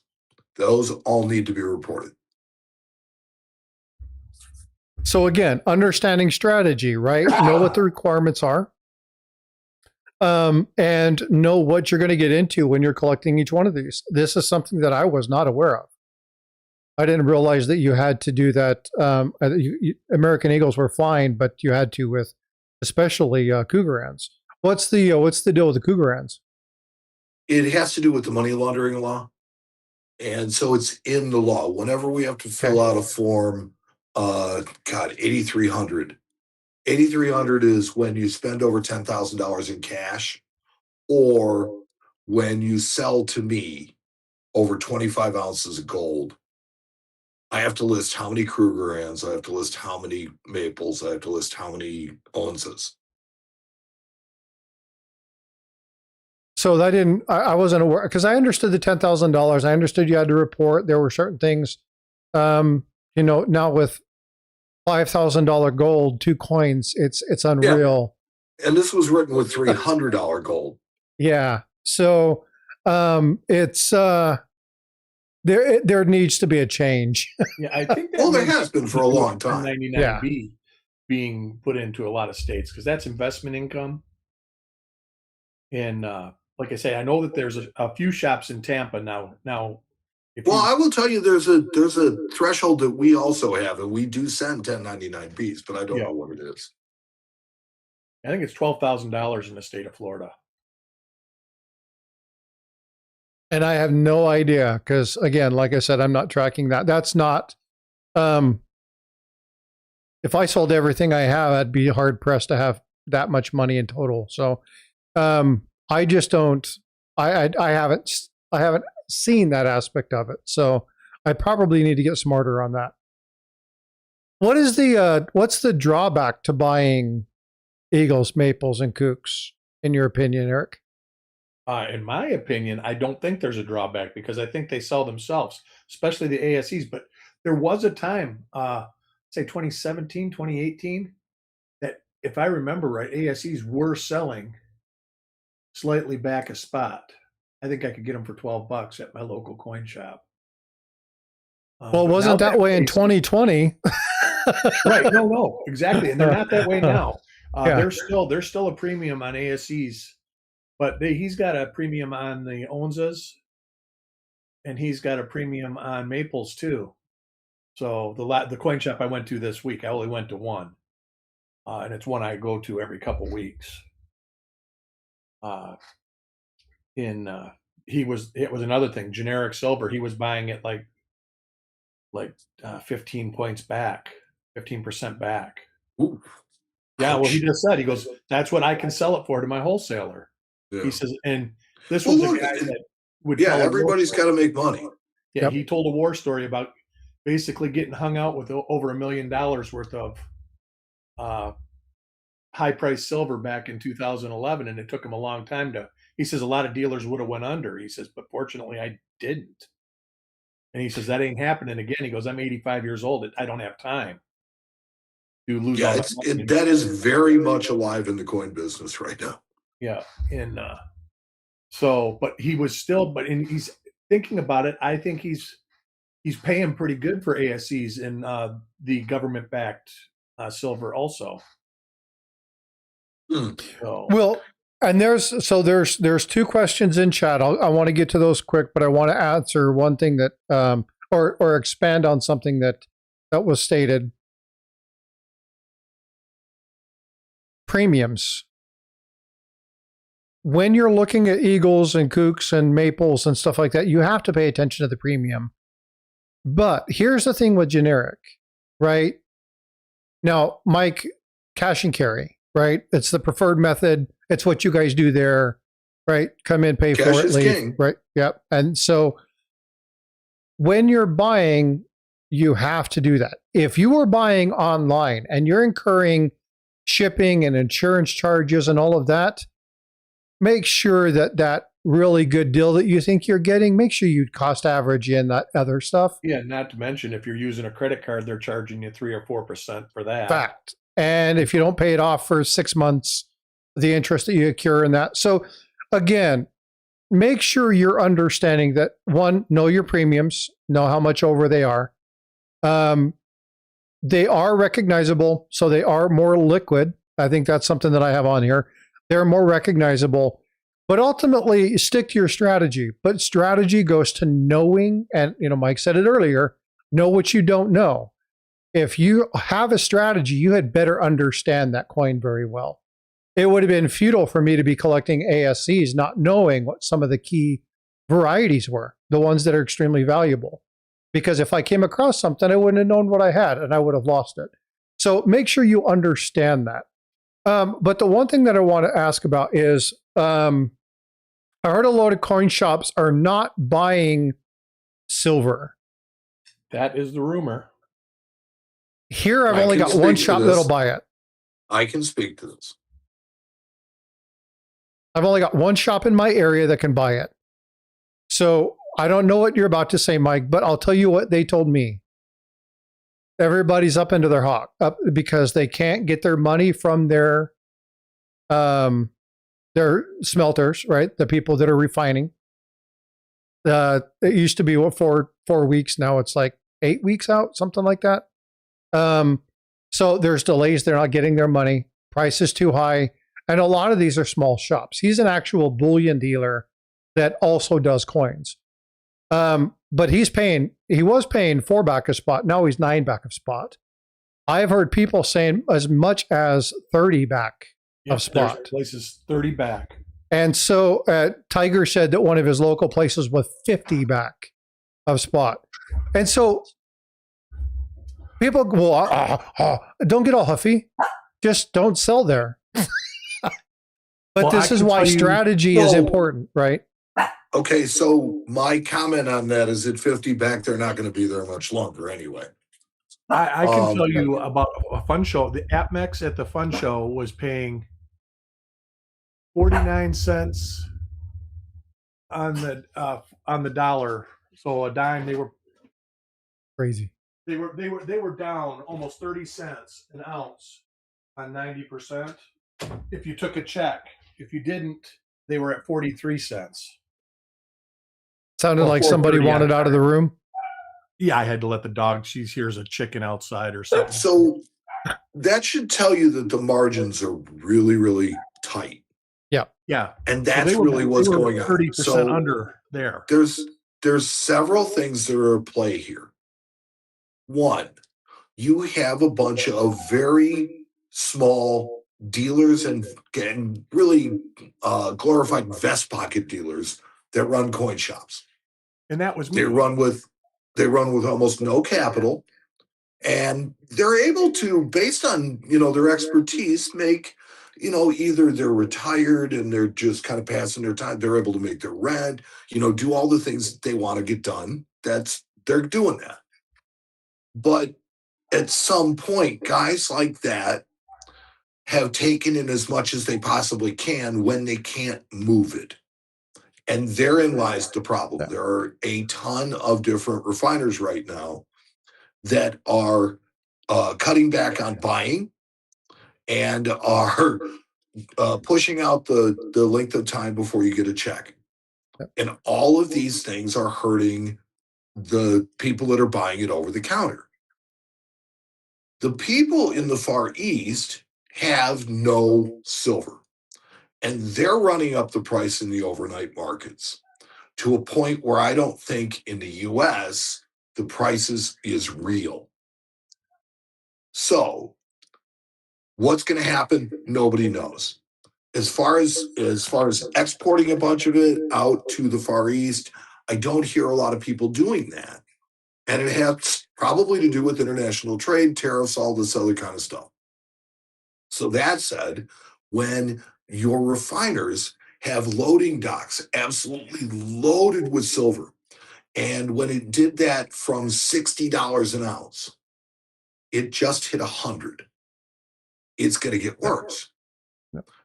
those all need to be reported. So again, understanding strategy, right? Know what the requirements are. And know what you're going to get into when you're collecting each one of these. This is something that I was not aware of. I didn't realize that you had to do that. American Eagles were fine, but you had to with especially Krugerrands. What's the deal with the Krugerrands? It has to do with the money laundering law. And so it's in the law. Whenever we have to fill out a form, 8,300. 8,300 is when you spend over $10,000 in cash, or when you sell to me over 25 ounces of gold. I have to list how many Krugerrands, I have to list how many Maples, I have to list how many Onzas. So I wasn't aware, because I understood the $10,000. I understood you had to report. There were certain things, now with $5,000 gold, 2 coins, it's unreal. Yeah. And this was written with $300 gold. Yeah. So it's there needs to be a change. Yeah, I think there has been for a long time. 99B being put into a lot of states because that's investment income. And like I say, I know that there's a few shops in Tampa now. I will tell you, there's a threshold that we also have, and we do send 1099Bs, but I don't know what it is. I think it's $12,000 in the state of Florida. And I have no idea because, again, like I said, I'm not tracking that. That's not. If I sold everything I have, I'd be hard pressed to have that much money in total. So I just don't. I haven't seen that aspect of it. So I probably need to get smarter on that. What is what's the drawback to buying eagles, maples, and kooks, in your opinion, Eric? In my opinion, I don't think there's a drawback because I think they sell themselves, especially the ASEs. But there was a time, say 2017, 2018, that if I remember right, ASEs were selling slightly back a spot. I think I could get them for $12 at my local coin shop. Well, wasn't that way in 2020? Right. No, exactly. And they're not that way now. Yeah. There's still a premium on ASEs, but he's got a premium on the Onzas, and he's got a premium on Maples too. So the coin shop I went to this week, I only went to one, and it's one I go to every couple weeks. It was another thing, generic silver. He was buying it like 15 points back, 15% back. Ooh. Yeah, well, he just said, he goes, that's what I can sell it for to my wholesaler. Yeah. He says, and this was the guy that would tell everybody's got to make money. Yeah, He told a war story about basically getting hung out with over $1 million worth of high-priced silver back in 2011, and it took him a long time he says a lot of dealers would have went under. He says, but fortunately I didn't. And he says, that ain't happening again. He goes, I'm 85 years old. I don't have time to lose. Yeah, that is very much alive in the coin business right now. Yeah. And but he was still, he's thinking about it. I think he's paying pretty good for ASEs in the government-backed silver also. So. Well, and there's two questions in chat. I want to get to those quick, but I want to answer one thing that or expand on something that was stated. Premiums. When you're looking at eagles and kooks and maples and stuff like that, you have to pay attention to the premium. But here's the thing with generic, right? Now, Mike, cash and carry, right? It's the preferred method. It's what you guys do there, right? Come in, pay Cash for it, is leave, king. right? Yep. And so when you're buying, you have to do that. If you are buying online and you're incurring shipping and insurance charges and all of that, make sure that really good deal that you think you're getting, make sure you cost average in that other stuff. Yeah, not to mention if you're using a credit card, they're charging you 3 or 4% for that. Fact. And if you don't pay it off for 6 months, the interest that you accrue in that. So again, make sure you're understanding that, one, know your premiums, know how much over they are. They are recognizable, so they are more liquid. I think that's something that I have on here. They're more recognizable, but ultimately stick to your strategy. But strategy goes to knowing, and Mike said it earlier, know what you don't know. If you have a strategy, you had better understand that coin very well. It would have been futile for me to be collecting ASCs, not knowing what some of the key varieties were, the ones that are extremely valuable. Because if I came across something, I wouldn't have known what I had and I would have lost it. So make sure you understand that. But the one thing that I want to ask about is, I heard a lot of coin shops are not buying silver. That is the rumor. Here, I've only got one shop that'll buy it. I can speak to this. I've only got one shop in my area that can buy it. So I don't know what you're about to say, Mike, but I'll tell you what they told me. Everybody's up into their hawk up because they can't get their money from their smelters, right? The people that are refining. It used to be 4 weeks. Now it's like 8 weeks out, something like that. So there's delays. They're not getting their money. Price is too high. And a lot of these are small shops. He's an actual bullion dealer that also does coins. But he was paying 4 back a spot. Now he's 9 back a spot. I've heard people saying as much as 30 back of spot. Places 30 back. And so Tiger said that one of his local places was 50 back of spot. And so people will, don't get all huffy. Just don't sell there. But this is why strategy is important, right? Okay, so my comment on that is at 50 back, they're not going to be there much longer anyway. I can tell you about a fun show. The AppMex at the fun show was paying 49 cents on the dollar. So a dime. They were crazy. They were down almost 30 cents an ounce on 90%. If you took a check, if you didn't, they were at 43 cents. Sounded like somebody wanted out of the room. Yeah, I had to let the dog. She hears a chicken outside or something. So that should tell you that the margins are really, really tight. Yeah. Yeah. And that's really what's going on. 30% under there. There's several things that are at play here. One, you have a bunch of very small dealers and really glorified vest pocket dealers that run coin shops. And that was me. They run with almost no capital, and they're able to, based on their expertise, make either they're retired and they're just kind of passing their time. They're able to make their rent, do all the things that they want to get done. They're doing that. But at some point, guys like that have taken in as much as they possibly can when they can't move it. And therein lies the problem. There are a ton of different refiners right now that are cutting back on buying and are pushing out the length of time before you get a check. And all of these things are hurting the people that are buying it over the counter. The people in the Far East have no silver, and they're running up the price in the overnight markets to a point where I don't think in the US the prices is real. So what's going to happen? Nobody knows. As far as exporting a bunch of it out to the Far East, I don't hear a lot of people doing that. And it has probably to do with international trade, tariffs, all this other kind of stuff. So that said, when your refiners have loading docks absolutely loaded with silver, and when it did that from $60 an ounce, it just hit 100. It's going to get worse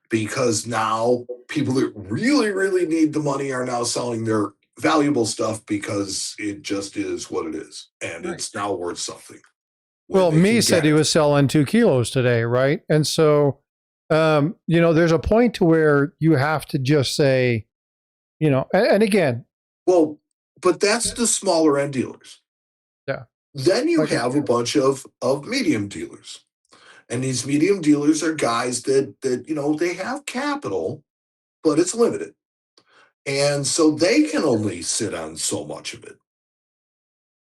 because now people that really, really need the money are now selling their valuable stuff because it just is what it is, and it's now worth something. Well, me said he was selling 2 kilos today, right? And so, there's a point to where you have to just say, and again. Well, but that's the smaller end dealers. Yeah. Then you have a bunch of medium dealers. And these medium dealers are guys that they have capital, but it's limited. And so they can only sit on so much of it.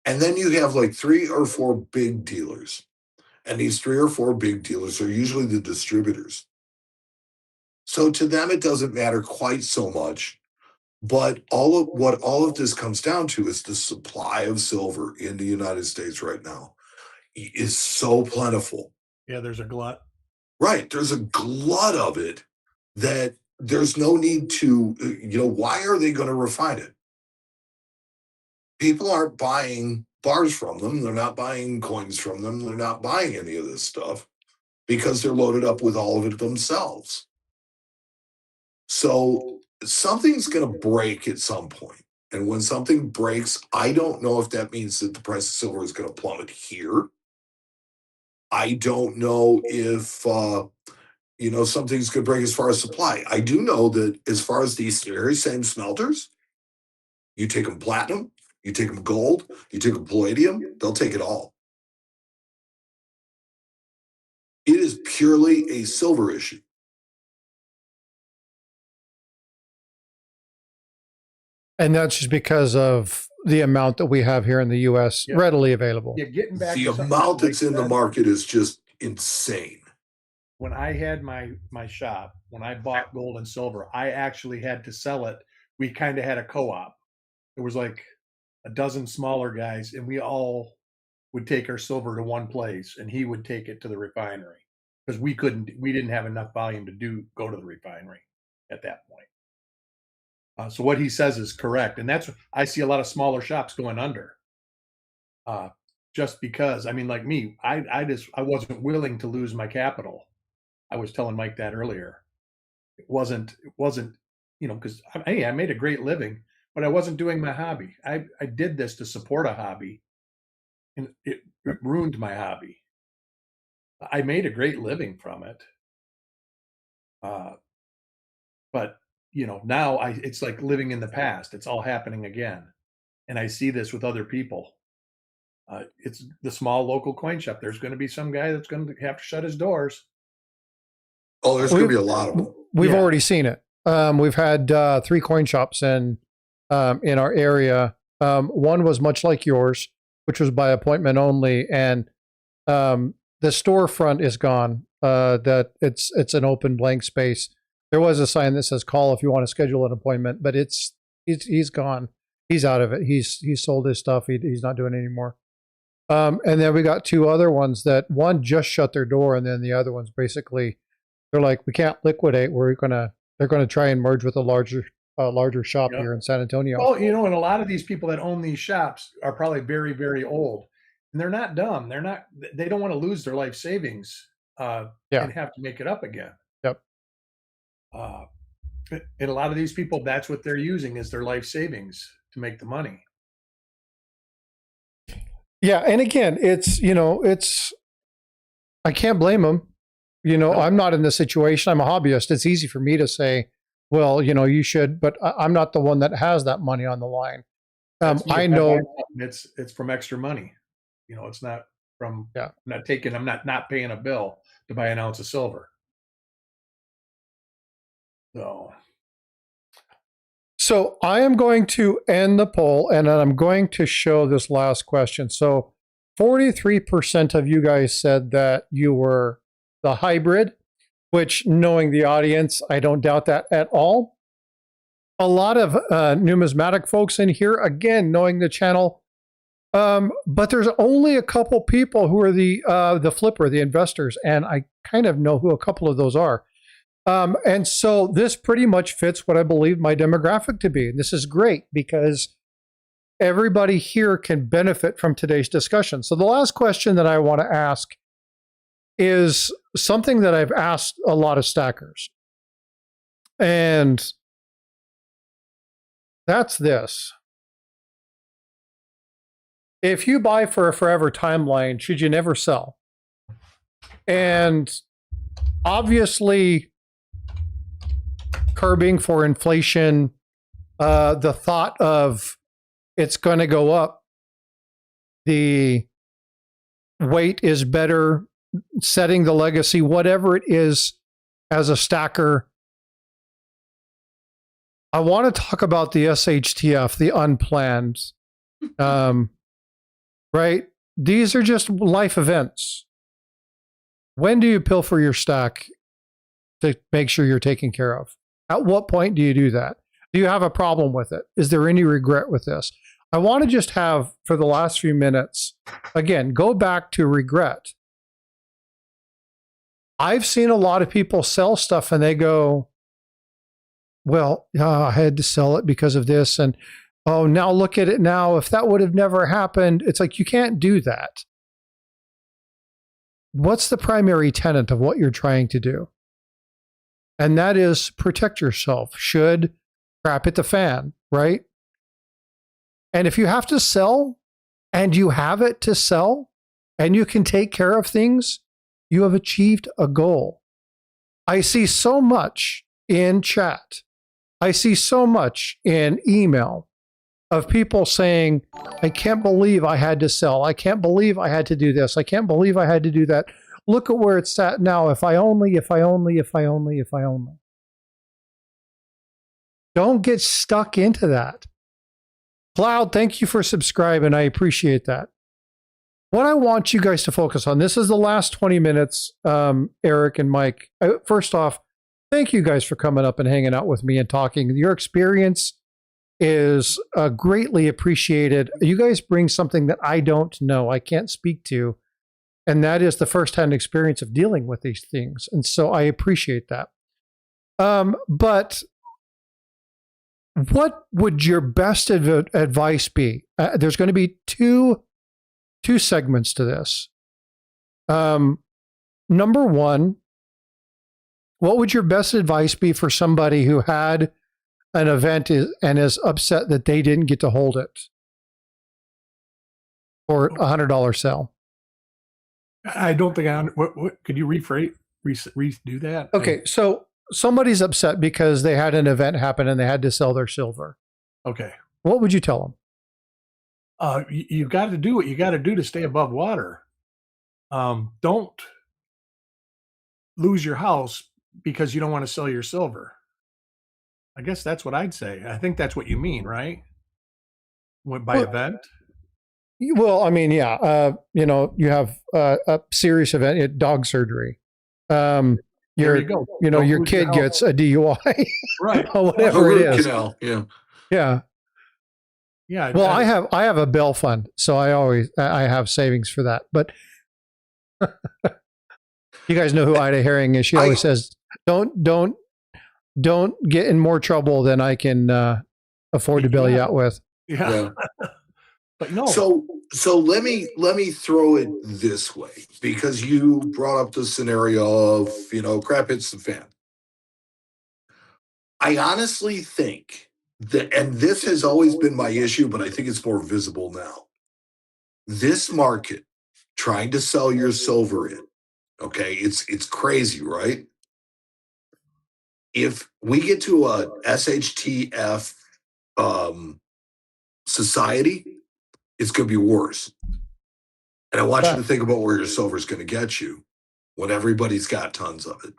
And then you have like 3 or 4 big dealers. And these 3 or 4 big dealers are usually the distributors. So to them, it doesn't matter quite so much. But all of this comes down to is the supply of silver in the United States right now is so plentiful. Yeah, there's a glut. Right. There's a glut of it that there's no need to, why are they going to refine it? People aren't buying bars from them. They're not buying coins from them. They're not buying any of this stuff because they're loaded up with all of it themselves. So something's going to break at some point. And when something breaks, I don't know if that means that the price of silver is going to plummet here. I don't know if, something's going to break as far as supply. I do know that as far as these very same smelters, you take them platinum, you take them gold, you take them palladium, they'll take it all. It is purely a silver issue. And that's just because of the amount that we have here in the U.S. readily available. Yeah, getting back the amount that's in the market is just insane. when I had my shop, when I bought gold and silver, I actually had to sell it. We kind of had a co-op. It was like a dozen smaller guys, and we all would take our silver to one place, and he would take it to the refinery because we didn't have enough volume to go to the refinery at that point. So what he says is correct, and I see a lot of smaller shops going under. Just because, I mean, like me, I wasn't willing to lose my capital. I was telling Mike that earlier. It wasn't, because hey, I made a great living, but I wasn't doing my hobby. I did this to support a hobby, and it ruined my hobby. I made a great living from it. But now it's like living in the past. It's all happening again. And I see this with other people. It's the small local coin shop. There's going to be some guy that's going to have to shut his doors. Oh, there's going to be a lot of them. We've already seen it. We've had 3 coin shops in our area. One was much like yours, which was by appointment only, and the storefront is gone. That it's an open blank space. There was a sign that says "Call if you want to schedule an appointment," but he's gone. He's out of it. He's sold his stuff. He's not doing it anymore. And then we got 2 other ones that one just shut their door, and then the other ones basically they're like, we can't liquidate. They're gonna try and merge with a larger shop here in San Antonio. Well, and a lot of these people that own these shops are probably very, very old, and they're not dumb. They don't want to lose their life savings and have to make it up again. Yep. And a lot of these people, that's what they're using is their life savings to make the money. Yeah, and again, I can't blame them. I'm not in this situation. I'm a hobbyist. It's easy for me to say, well, you should, but I'm not the one that has that money on the line. I know it's from extra money. It's not from, I'm not paying a bill to buy an ounce of silver. So I am going to end the poll, and then I'm going to show this last question. So 43% of you guys said that you were the hybrid, which, knowing the audience, I don't doubt that at all. A lot of numismatic folks in here, again, knowing the channel, but there's only a couple people who are the flipper, the investors, and I kind of know who a couple of those are. And so this pretty much fits what I believe my demographic to be. And this is great because everybody here can benefit from today's discussion. So the last question that I want to ask is something that I've asked a lot of stackers. And that's this. If you buy for a forever timeline, should you never sell? And obviously, curbing for inflation, the thought of it's going to go up, the weight is better, setting the legacy, whatever it is as a stacker. I want to talk about the SHTF, the unplanned, right? These are just life events. When do you pilfer your stack to make sure you're taken care of? At what point do you do that? Do you have a problem with it? Is there any regret with this? I want to just have, for the last few minutes, again, go back to regret. I've seen a lot of people sell stuff and they go, well, I had to sell it because of this. And, oh, now look at it now. If that would have never happened, it's like, you can't do that. What's the primary tenet of what you're trying to do? And that is protect yourself. Should crap hit the fan, right? And if you have to sell and you have it to sell and you can take care of things, you have achieved a goal. I see so much in chat. I see so much in email of people saying, I can't believe I had to sell. I can't believe I had to do this. I can't believe I had to do that. Look at where it's at now. If I only. Don't get stuck into that. Cloud, thank you for subscribing. I appreciate that. what I want you guys to focus on, this is the last 20 minutes, Eric and Mike. First off, thank you guys for coming up and hanging out with me and talking. Your experience is greatly appreciated. You guys bring something that I don't know, I can't speak to, and that is the firsthand experience of dealing with these things. And so I appreciate that. But what would your best advice be? There's going to be two segments to this. Number one, what would your best advice be for somebody who had an event and is upset that they didn't get to hold it for $100 sale? I don't think what could you redo that? Okay, so somebody's upset because they had an event happen and they had to sell their silver. Okay. What would you tell them? You've got to do what you got to do to stay above water. Don't lose your house because you don't want to sell your silver. I guess that's what I'd say. I think that's what you mean, right? Event? Well, I mean, yeah. You have a serious event, dog surgery. There you go. Your kid gets a DUI, right? Or whatever it is. Canal. Yeah. Yeah. Yeah. Well, I have a bail fund, so I have savings for that. But you guys know who Ida Herring is. She always says, "Don't get in more trouble than I can afford to bail you out with." Yeah. But no. So let me throw it this way, because you brought up the scenario of, crap hits the fan. I honestly think that, and this has always been my issue, but I think it's more visible now. This market trying to sell your silver in, okay, it's crazy, right? If we get to a SHTF society, it's going to be worse. And I want you to think about where your silver is going to get you when everybody's got tons of it.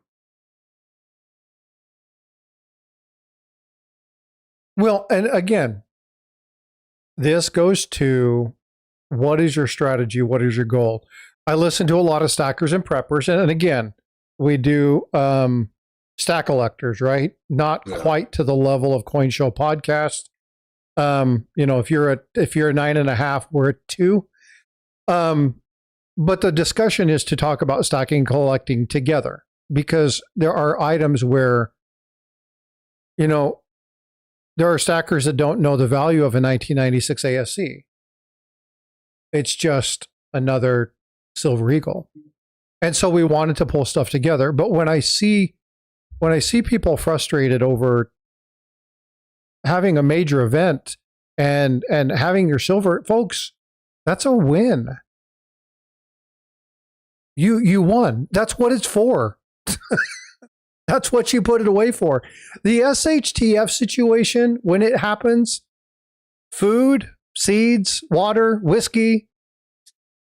Well, and again, this goes to what is your strategy? What is your goal? I listen to a lot of stackers and preppers. And again, we do stack electors, right? Not quite to the level of Coin Show podcast. If you're a 9.5, we're at 2. But the discussion is to talk about stacking and collecting together, because there are items where, there are stackers that don't know the value of a 1996 ASC. It's just another Silver Eagle. And so we wanted to pull stuff together. But when I see people frustrated over having a major event and having your silver, folks, that's a win. You won. That's what it's for. That's what you put it away for. The SHTF situation, when it happens, food, seeds, water, whiskey,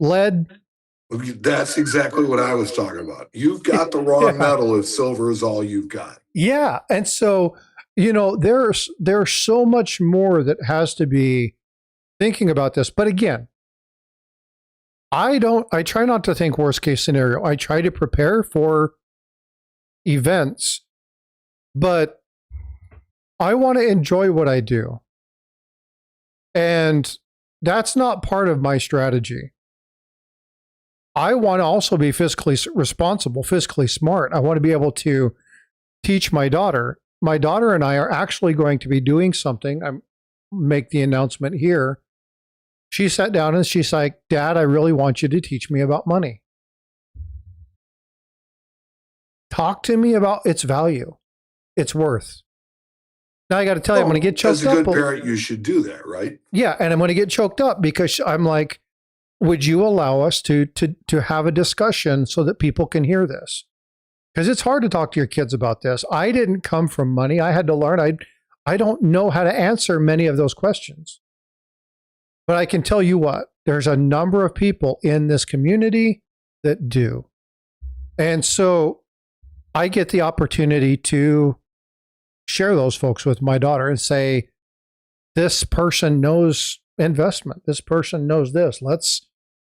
lead. That's exactly what I was talking about. You've got the wrong metal if silver is all you've got. Yeah. And so, there's so much more that has to be thinking about this. But again, I try not to think worst case scenario. I try to prepare for events, but I want to enjoy what I do. And that's not part of my strategy. I want to also be fiscally responsible, fiscally smart. I want to be able to teach my daughter. My daughter and I are actually going to be doing something. I make the announcement here. She sat down and she's like, "Dad, I really want you to teach me about money. Talk to me about its value, its worth." Now I got to tell you, I'm going to get choked up. As a good parent, you should do that, right? Yeah, and I'm going to get choked up because I'm like, would you allow us to have a discussion so that people can hear this? Because it's hard to talk to your kids about this. I didn't come from money. I had to learn. I don't know how to answer many of those questions. But I can tell you what, there's a number of people in this community that do. And so I get the opportunity to share those folks with my daughter and say, this person knows investment. This person knows this.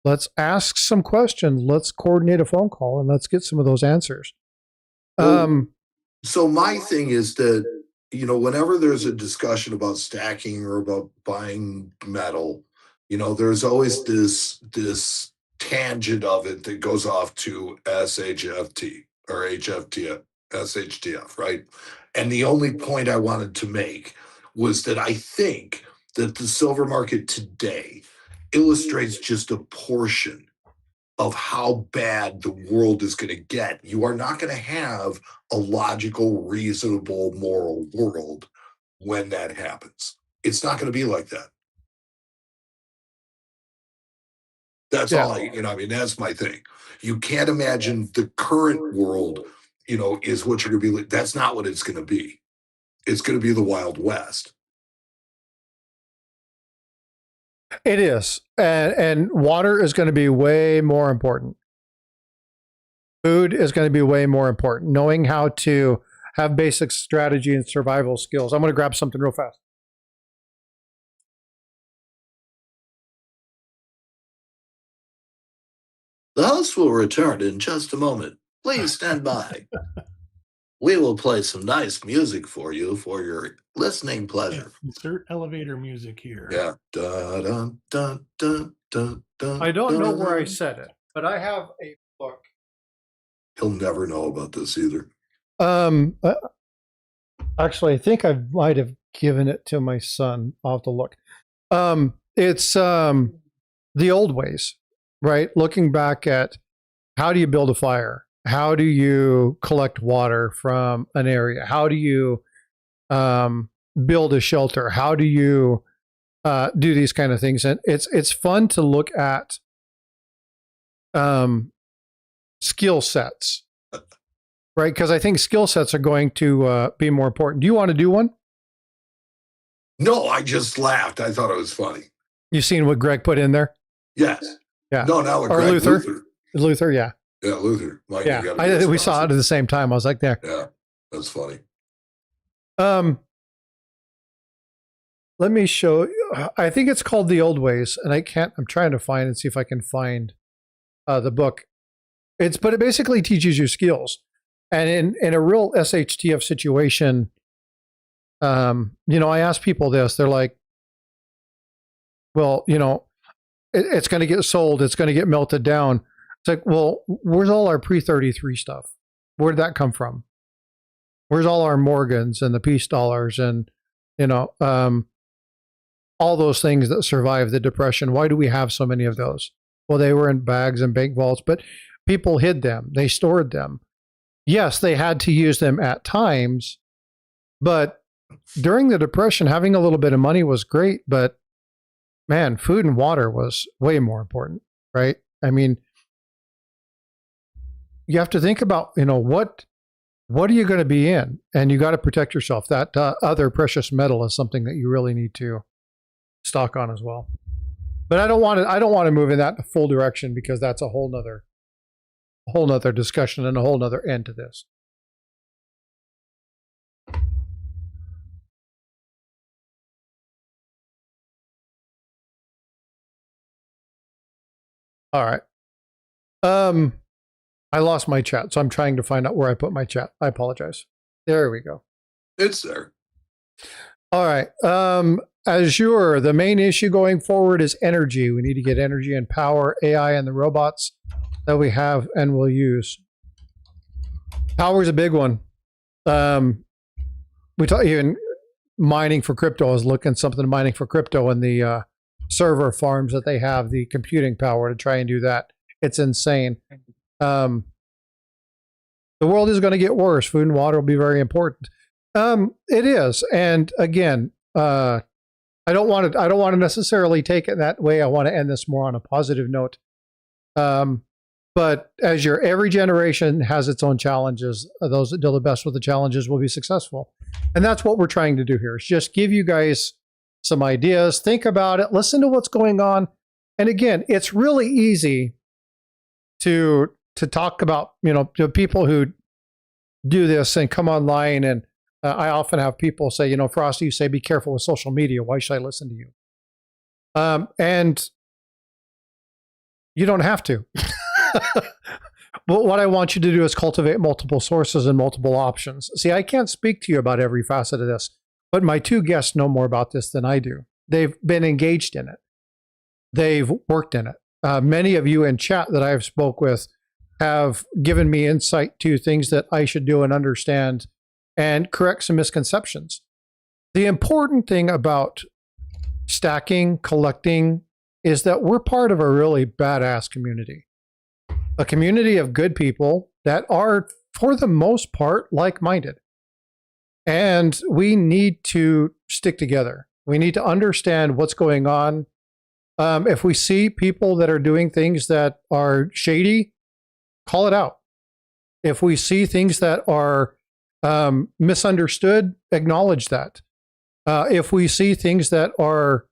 Let's ask some questions. Let's coordinate a phone call and let's get some of those answers. So my thing is that, whenever there's a discussion about stacking or about buying metal, there's always this tangent of it that goes off to SHFT or HFT, SHTF, right? And the only point I wanted to make was that I think that the silver market today illustrates just a portion of how bad the world is going to get. You are not going to have a logical, reasonable, moral world when that happens. It's not going to be like that. That's all that's my thing. You can't imagine the current world, is what you're going to be. That's not what it's going to be. It's going to be the Wild West. It is. And water is going to be way more important. Food is going to be way more important. Knowing how to have basic strategy and survival skills. I'm going to grab something real fast. The host will return in just a moment. Please stand by. We will play some nice music for you for your listening pleasure. Insert elevator music here. Yeah. Dun, dun, dun, dun, dun, dun, I don't know where I said it, but I have a book. He'll never know about this either. Actually, I think I might have given it to my son. I'll have to look. It's the old ways, right? Looking back at how do you build a fire? How do you collect water from an area? How do you build a shelter? How do you do these kind of things? And it's fun to look at skill sets, right? Because I think skill sets are going to be more important. Do you want to do one? No, I just laughed. I thought it was funny. You seen what Greg put in there? Yes. Yeah. No, now or Greg, Luther. Luther, yeah. Yeah, Luther. Mike, yeah, we saw it at the same time. I was like, there. Yeah, that's funny. Let me show you. I think it's called The Old Ways, and I'm trying to find and see if I can find the book. But it basically teaches you skills. And in a real SHTF situation, I ask people this. They're like, well, it's going to get sold. It's going to get melted down. It's like, well, where's all our pre-33 stuff? Where did that come from? Where's all our Morgans and the peace dollars and, all those things that survived the Depression? Why do we have so many of those? Well, they were in bags and bank vaults, but people hid them. They stored them. Yes, they had to use them at times, but during the Depression, having a little bit of money was great, but man, food and water was way more important, right? I mean, you have to think about, what are you going to be in? And you got to protect yourself. That other precious metal is something that you really need to stock on as well. But I don't want to move in that full direction because that's a whole nother discussion and a whole nother end to this. All right. I lost my chat, so I'm trying to find out where I put my chat. I apologize. There we go. It's there. All right. Azure, the main issue going forward is energy. We need to get energy and power, AI, and the robots that we have and will use. Power is a big one. We talk even mining for crypto. I was looking something mining for crypto and the server farms that they have, the computing power to try and do that. It's insane. The world is going to get worse. Food and water will be very important. It is, and again, I don't want to necessarily take it that way. I want to end this more on a positive note. But as every generation has its own challenges. Those that deal the best with the challenges will be successful, and that's what we're trying to do here. Is just give you guys some ideas, think about it, listen to what's going on, and again, it's really easy to talk about, to people who do this and come online. And I often have people say, Frosty, you say, be careful with social media. Why should I listen to you? And You don't have to. But what I want you to do is cultivate multiple sources and multiple options. See, I can't speak to you about every facet of this, but my two guests know more about this than I do. They've been engaged in it. They've worked in it. Many of you in chat that I've spoke with have given me insight to things that I should do and understand and correct some misconceptions. The important thing about stacking, collecting, is that we're part of a really badass community. A community of good people that are, for the most part, like-minded. And we need to stick together. We need to understand what's going on. If we see people that are doing things that are shady, call it out. If we see things that are misunderstood, acknowledge that. If we see things that are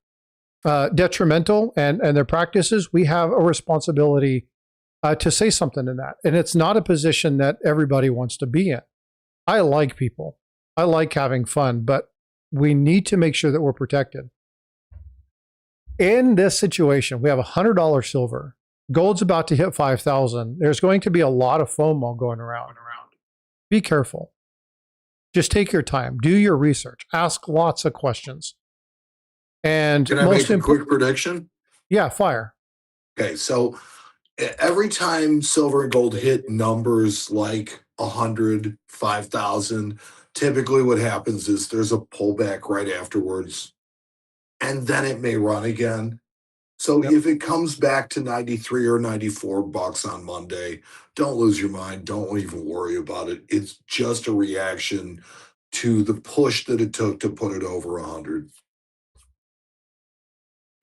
detrimental and their practices, we have a responsibility to say something in that. And it's not a position that everybody wants to be in. I like people. I like having fun, but we need to make sure that we're protected. In this situation, we have $100 silver. Gold's about to hit 5,000. There's going to be a lot of FOMO going around. Be careful. Just take your time. Do your research. Ask lots of questions. And can I make a quick prediction? Yeah, fire. Okay, so every time silver and gold hit numbers like 100, 5,000, typically what happens is there's a pullback right afterwards, and then it may run again. So if it comes back to 93 or 94 bucks on Monday, don't lose your mind. Don't even worry about it. It's just a reaction to the push that it took to put it over 100.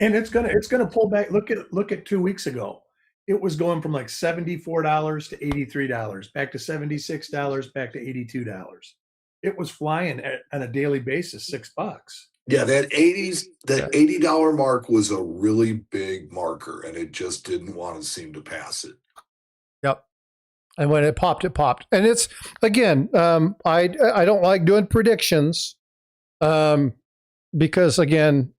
And it's gonna pull back. Look at 2 weeks ago. It was going from like $74 to $83, back to $76, back to $82. It was flying on a daily basis, $6. Yeah, that $80 mark was a really big marker, and it just didn't want to seem to pass it. Yep. And when it popped, it popped. And it's, again, I don't like doing predictions because, again,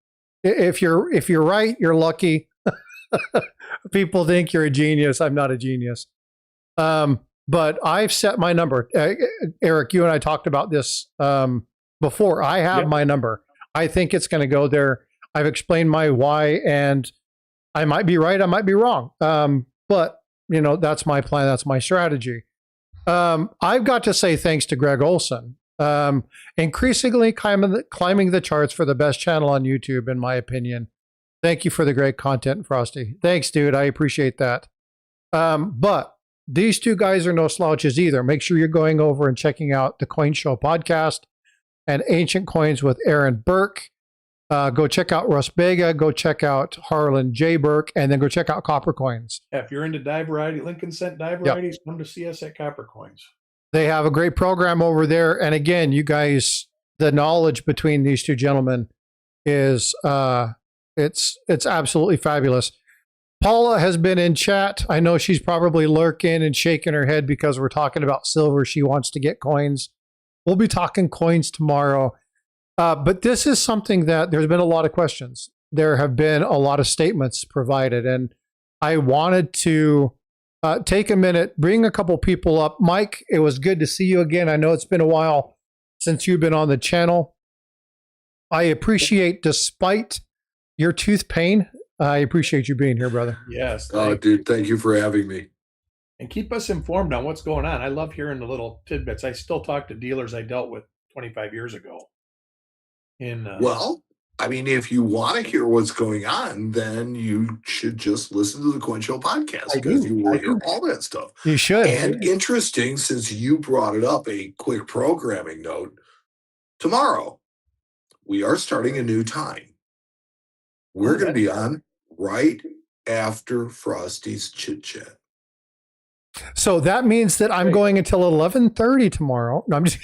if you're right, you're lucky. People think you're a genius. I'm not a genius. But I've set my number. Eric, you and I talked about this before. I have my number. I think it's going to go there. I've explained my why, and I might be right. I might be wrong. But, that's my plan. That's my strategy. I've got to say thanks to Greg Olson. Increasingly climbing the charts for the best channel on YouTube, in my opinion. Thank you for the great content, Frosty. Thanks, dude. I appreciate that. But these two guys are no slouches either. Make sure you're going over and checking out the Coin Show podcast and Ancient Coins with Aaron Burke. Go check out Russ Bega. Go check out Harlan J. Burke. And then go check out Copper Coins. If you're into die variety, Lincoln Cent die varieties, come to see us at Copper Coins. They have a great program over there. And again, you guys, the knowledge between these two gentlemen is it's absolutely fabulous. Paula has been in chat. I know she's probably lurking and shaking her head because we're talking about silver. She wants to get coins. We'll be talking coins tomorrow. But this is something that there's been a lot of questions. There have been a lot of statements provided. And I wanted to take a minute, bring a couple people up. Mike, it was good to see you again. I know it's been a while since you've been on the channel. I appreciate, despite your tooth pain, I appreciate you being here, brother. Yes. Dude, thank you for having me. And keep us informed on what's going on. I love hearing the little tidbits. I still talk to dealers I dealt with 25 years ago. Well, I mean, if you want to hear what's going on, then you should just listen to the Coin Show podcast because you will hear all that stuff. You should. And interesting, since you brought it up, a quick programming note. Tomorrow, we are starting a new time. We're going to be on right after Frosty's Chit Chat. So that means that I'm going until 11:30 tomorrow. No, I'm just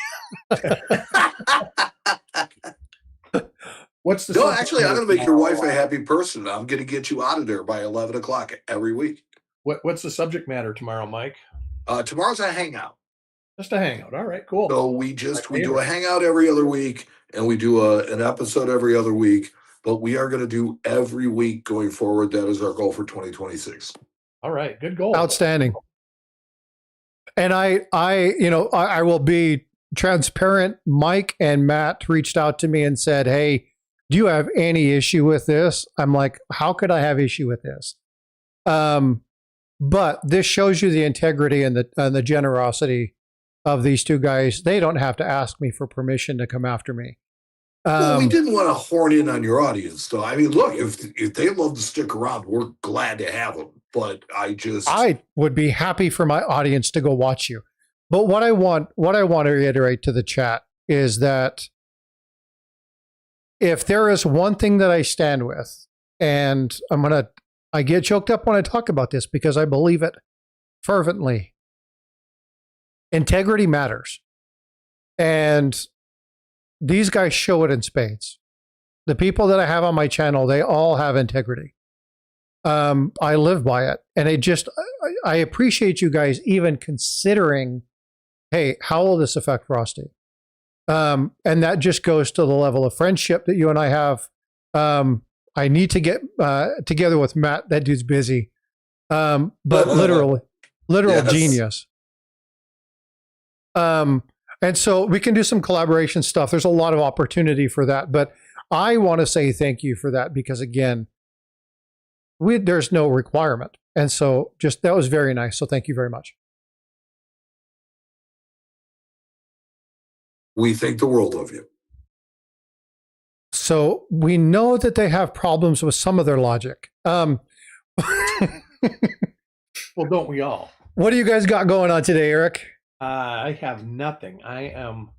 What's the? No, actually, I'm going to make your wife a happy person. I'm going to get you out of there by 11 o'clock every week. What's the subject matter tomorrow, Mike? Tomorrow's a hangout. Just a hangout. All right, cool. So we do a hangout every other week, and we do an episode every other week. But we are going to do every week going forward. That is our goal for 2026. All right. Good goal. Outstanding. And I will be transparent. Mike and Matt reached out to me and said, "Hey, do you have any issue with this?" I'm like, "How could I have issue with this?" But this shows you the integrity and the generosity of these two guys. They don't have to ask me for permission to come after me. Well, we didn't want to horn in on your audience, though. I mean, look, if they love to stick around, we're glad to have them. But I would be happy for my audience to go watch you. But what I want to reiterate to the chat is that if there is one thing that I stand with, and I get choked up when I talk about this because I believe it fervently. Integrity matters. And these guys show it in spades. The people that I have on my channel, they all have integrity. I live by it. And I appreciate you guys even considering, hey, how will this affect Frosty? And that just goes to the level of friendship that you and I have. I need to get together with Matt. That dude's busy. But literal yes. Genius. And so we can do some collaboration stuff. There's a lot of opportunity for that. But I want to say thank you for that because, again, there's no requirement. And so that was very nice. So thank you very much. We think the world of you. So we know that they have problems with some of their logic. Well, don't we all? What do you guys got going on today, Eric? I have nothing. I am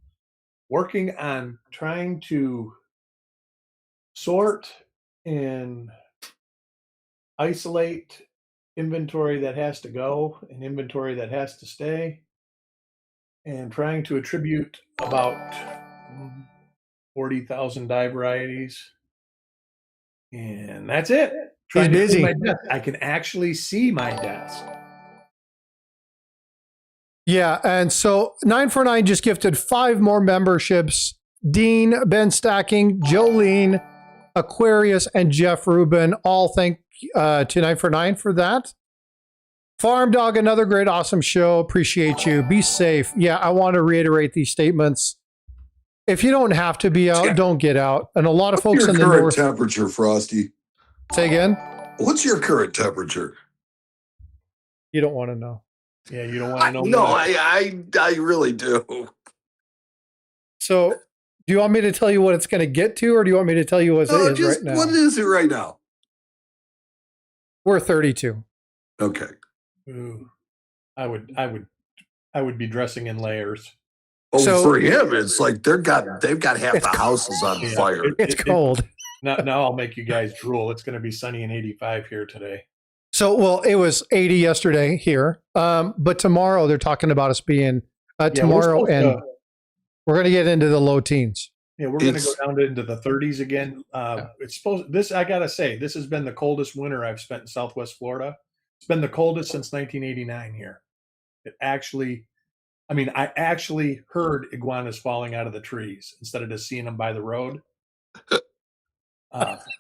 working on trying to sort and isolate inventory that has to go and inventory that has to stay, and trying to attribute about 40,000 dye varieties. And that's it. He's busy. I can actually see my desk. Yeah, and so 949 just gifted 5 more memberships. Dean, Ben Stacking, Jolene, Aquarius, and Jeff Rubin. All thank to 949 for that. Farm Dog, another great, awesome show. Appreciate you. Be safe. Yeah, I want to reiterate these statements. If you don't have to be out, don't get out. And a lot of folks in the north. What's your current temperature, Frosty? Say again? What's your current temperature? You don't want to know. Yeah, you don't want to know. No, I really do. So, do you want me to tell you what it's going to get to, or do you want me to tell you what it is right now? What is it right now? We're 32. Okay. Ooh, I would be dressing in layers. Oh, so, for him, it's like they've got half the houses on fire. It's cold. Now I'll make you guys drool. It's going to be sunny and 85 here today. So, well, it was 80 yesterday here, but tomorrow they're talking about us being tomorrow, and we're going to get into the low teens. Yeah, we're going to go down into the 30s again. It's supposed. This I gotta say, this has been the coldest winter I've spent in Southwest Florida. It's been the coldest since 1989 here. It actually, I actually heard iguanas falling out of the trees instead of just seeing them by the road.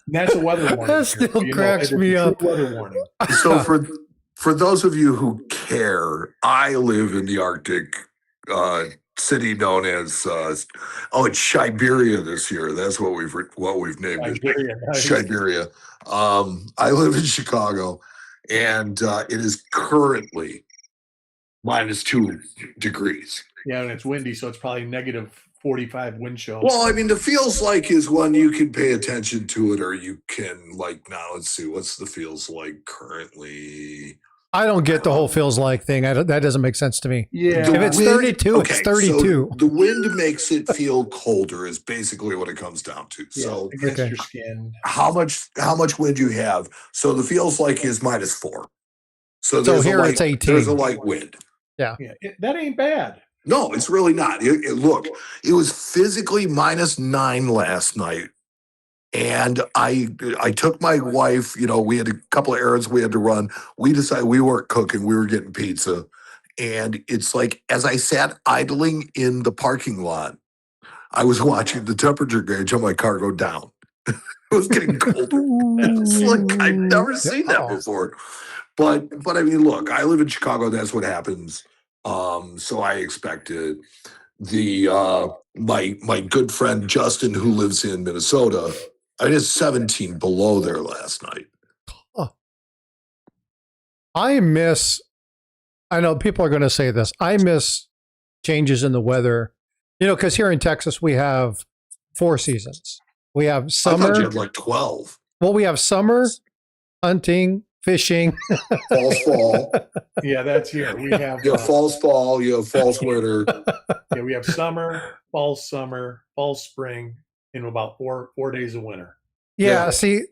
That's a weather warning. That still cracks me up. Weather warning. So for those of you who care, I live in the Arctic city known as it's Siberia this year. That's what we've named it. Siberia. I live in Chicago, and it is currently -2 degrees. Yeah, and it's windy, so it's probably -45 wind chill. Well, the feels like is one you can pay attention to it, or you can now. Let's see, what's the feels like currently? I don't get the whole feels like thing. That doesn't make sense to me. Yeah, if it's 32, it's 32. So the wind makes it feel colder. Is basically what it comes down to. Yeah, so against your skin. How much wind you have? So the feels like is -4. So here it's 18. There's a light wind. Yeah, that ain't bad. No, it's really not. Look, it was physically -9 last night. And I took my wife, we had a couple of errands we had to run. We decided we weren't cooking. We were getting pizza. And it's like, as I sat idling in the parking lot, I was watching the temperature gauge on my car go down. It was getting colder. It's like, I've never seen that before. But I mean, look, I live in Chicago. That's what happens. So I expect it. My good friend Justin, who lives in Minnesota, I mean, it's 17 below there last night. I know people are going to say this. I miss changes in the weather, because here in Texas, we have 4 seasons. We have I summer. thought you had like 12. Well, we have summer, hunting, fishing. Falls, fall. Yeah, that's here. We have falls, fall. You have falls, winter. yeah, we have summer, fall, spring, and about 4 days of winter. Yeah, see,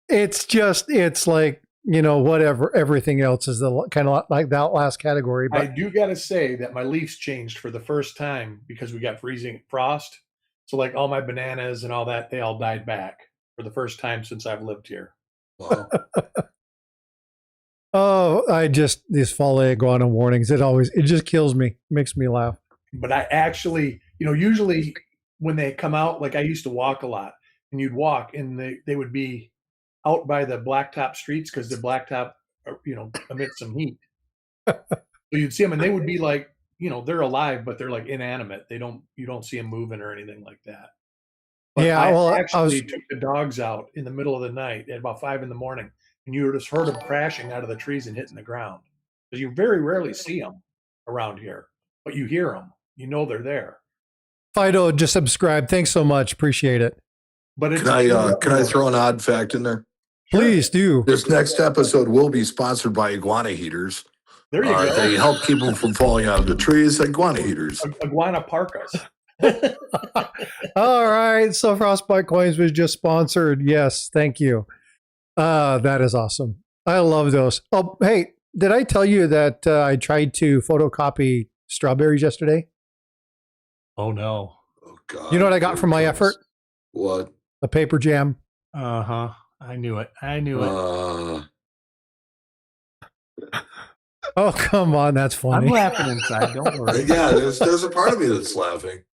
it's like, whatever. Everything else is the kind of like that last category. But I do got to say that my leaves changed for the first time because we got freezing frost. So like all my bananas and all that, they all died back for the first time since I've lived here. Wow. Oh, these fall iguana warnings. It just kills me. Makes me laugh. But I actually, usually when they come out, like I used to walk a lot, and you'd walk and they would be out by the blacktop streets because the blacktop, emits some heat. So you'd see them and they would be like, they're alive, but they're like inanimate. You don't see them moving or anything like that. But Yeah, I actually took the dogs out in the middle of the night at about 5 a.m, and you just heard them crashing out of the trees and hitting the ground. Because you very rarely see them around here, but you hear them. You know they're there. Fido, just subscribe. Thanks so much. Appreciate it. But Can I throw an odd fact in there? Please do. This next episode will be sponsored by iguana heaters. There you go. They help keep them from falling out of the trees. Iguana heaters. Iguana parkas. All right. So Frostbyte Coins was just sponsored. Yes. Thank you. That is awesome. I love those. Oh, hey, did I tell you that I tried to photocopy strawberries yesterday? Oh, no. Oh, God. You know what I got for my effort? What? A paper jam. Uh-huh. I knew it. Oh, come on. That's funny. I'm laughing inside. Don't worry. Yeah, there's a part of me that's laughing.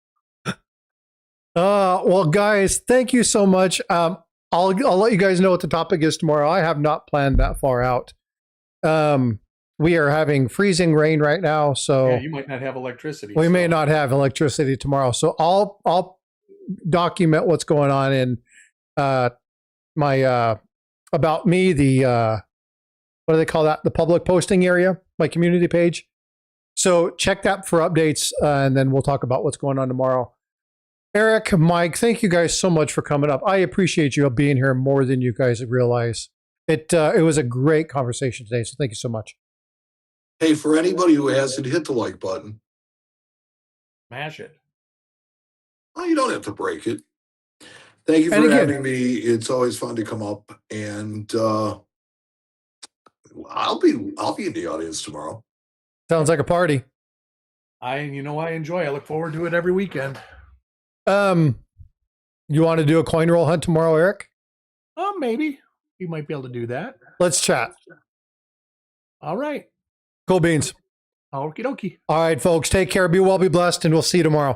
Well, guys, thank you so much. I'll let you guys know what the topic is tomorrow. I have not planned that far out. We are having freezing rain right now, so yeah, you might not have electricity. We may not have electricity tomorrow. So I'll document what's going on in my about me, the what do they call that? The public posting area, my community page. So check that for updates, and then we'll talk about what's going on tomorrow. Eric, Mike, thank you guys so much for coming up. I appreciate you being here more than you guys realize. It was a great conversation today, so thank you so much. Hey, for anybody who hasn't hit the like button, smash it. Well, you don't have to break it. Thank you for having me. It's always fun to come up, and I'll be in the audience tomorrow. Sounds like a party. I enjoy. I look forward to it every weekend. You want to do a coin roll hunt tomorrow, Eric? Maybe. You might be able to do that. Let's chat. All right. Cool beans. Okie dokie. All right, folks. Take care. Be well, be blessed, and we'll see you tomorrow.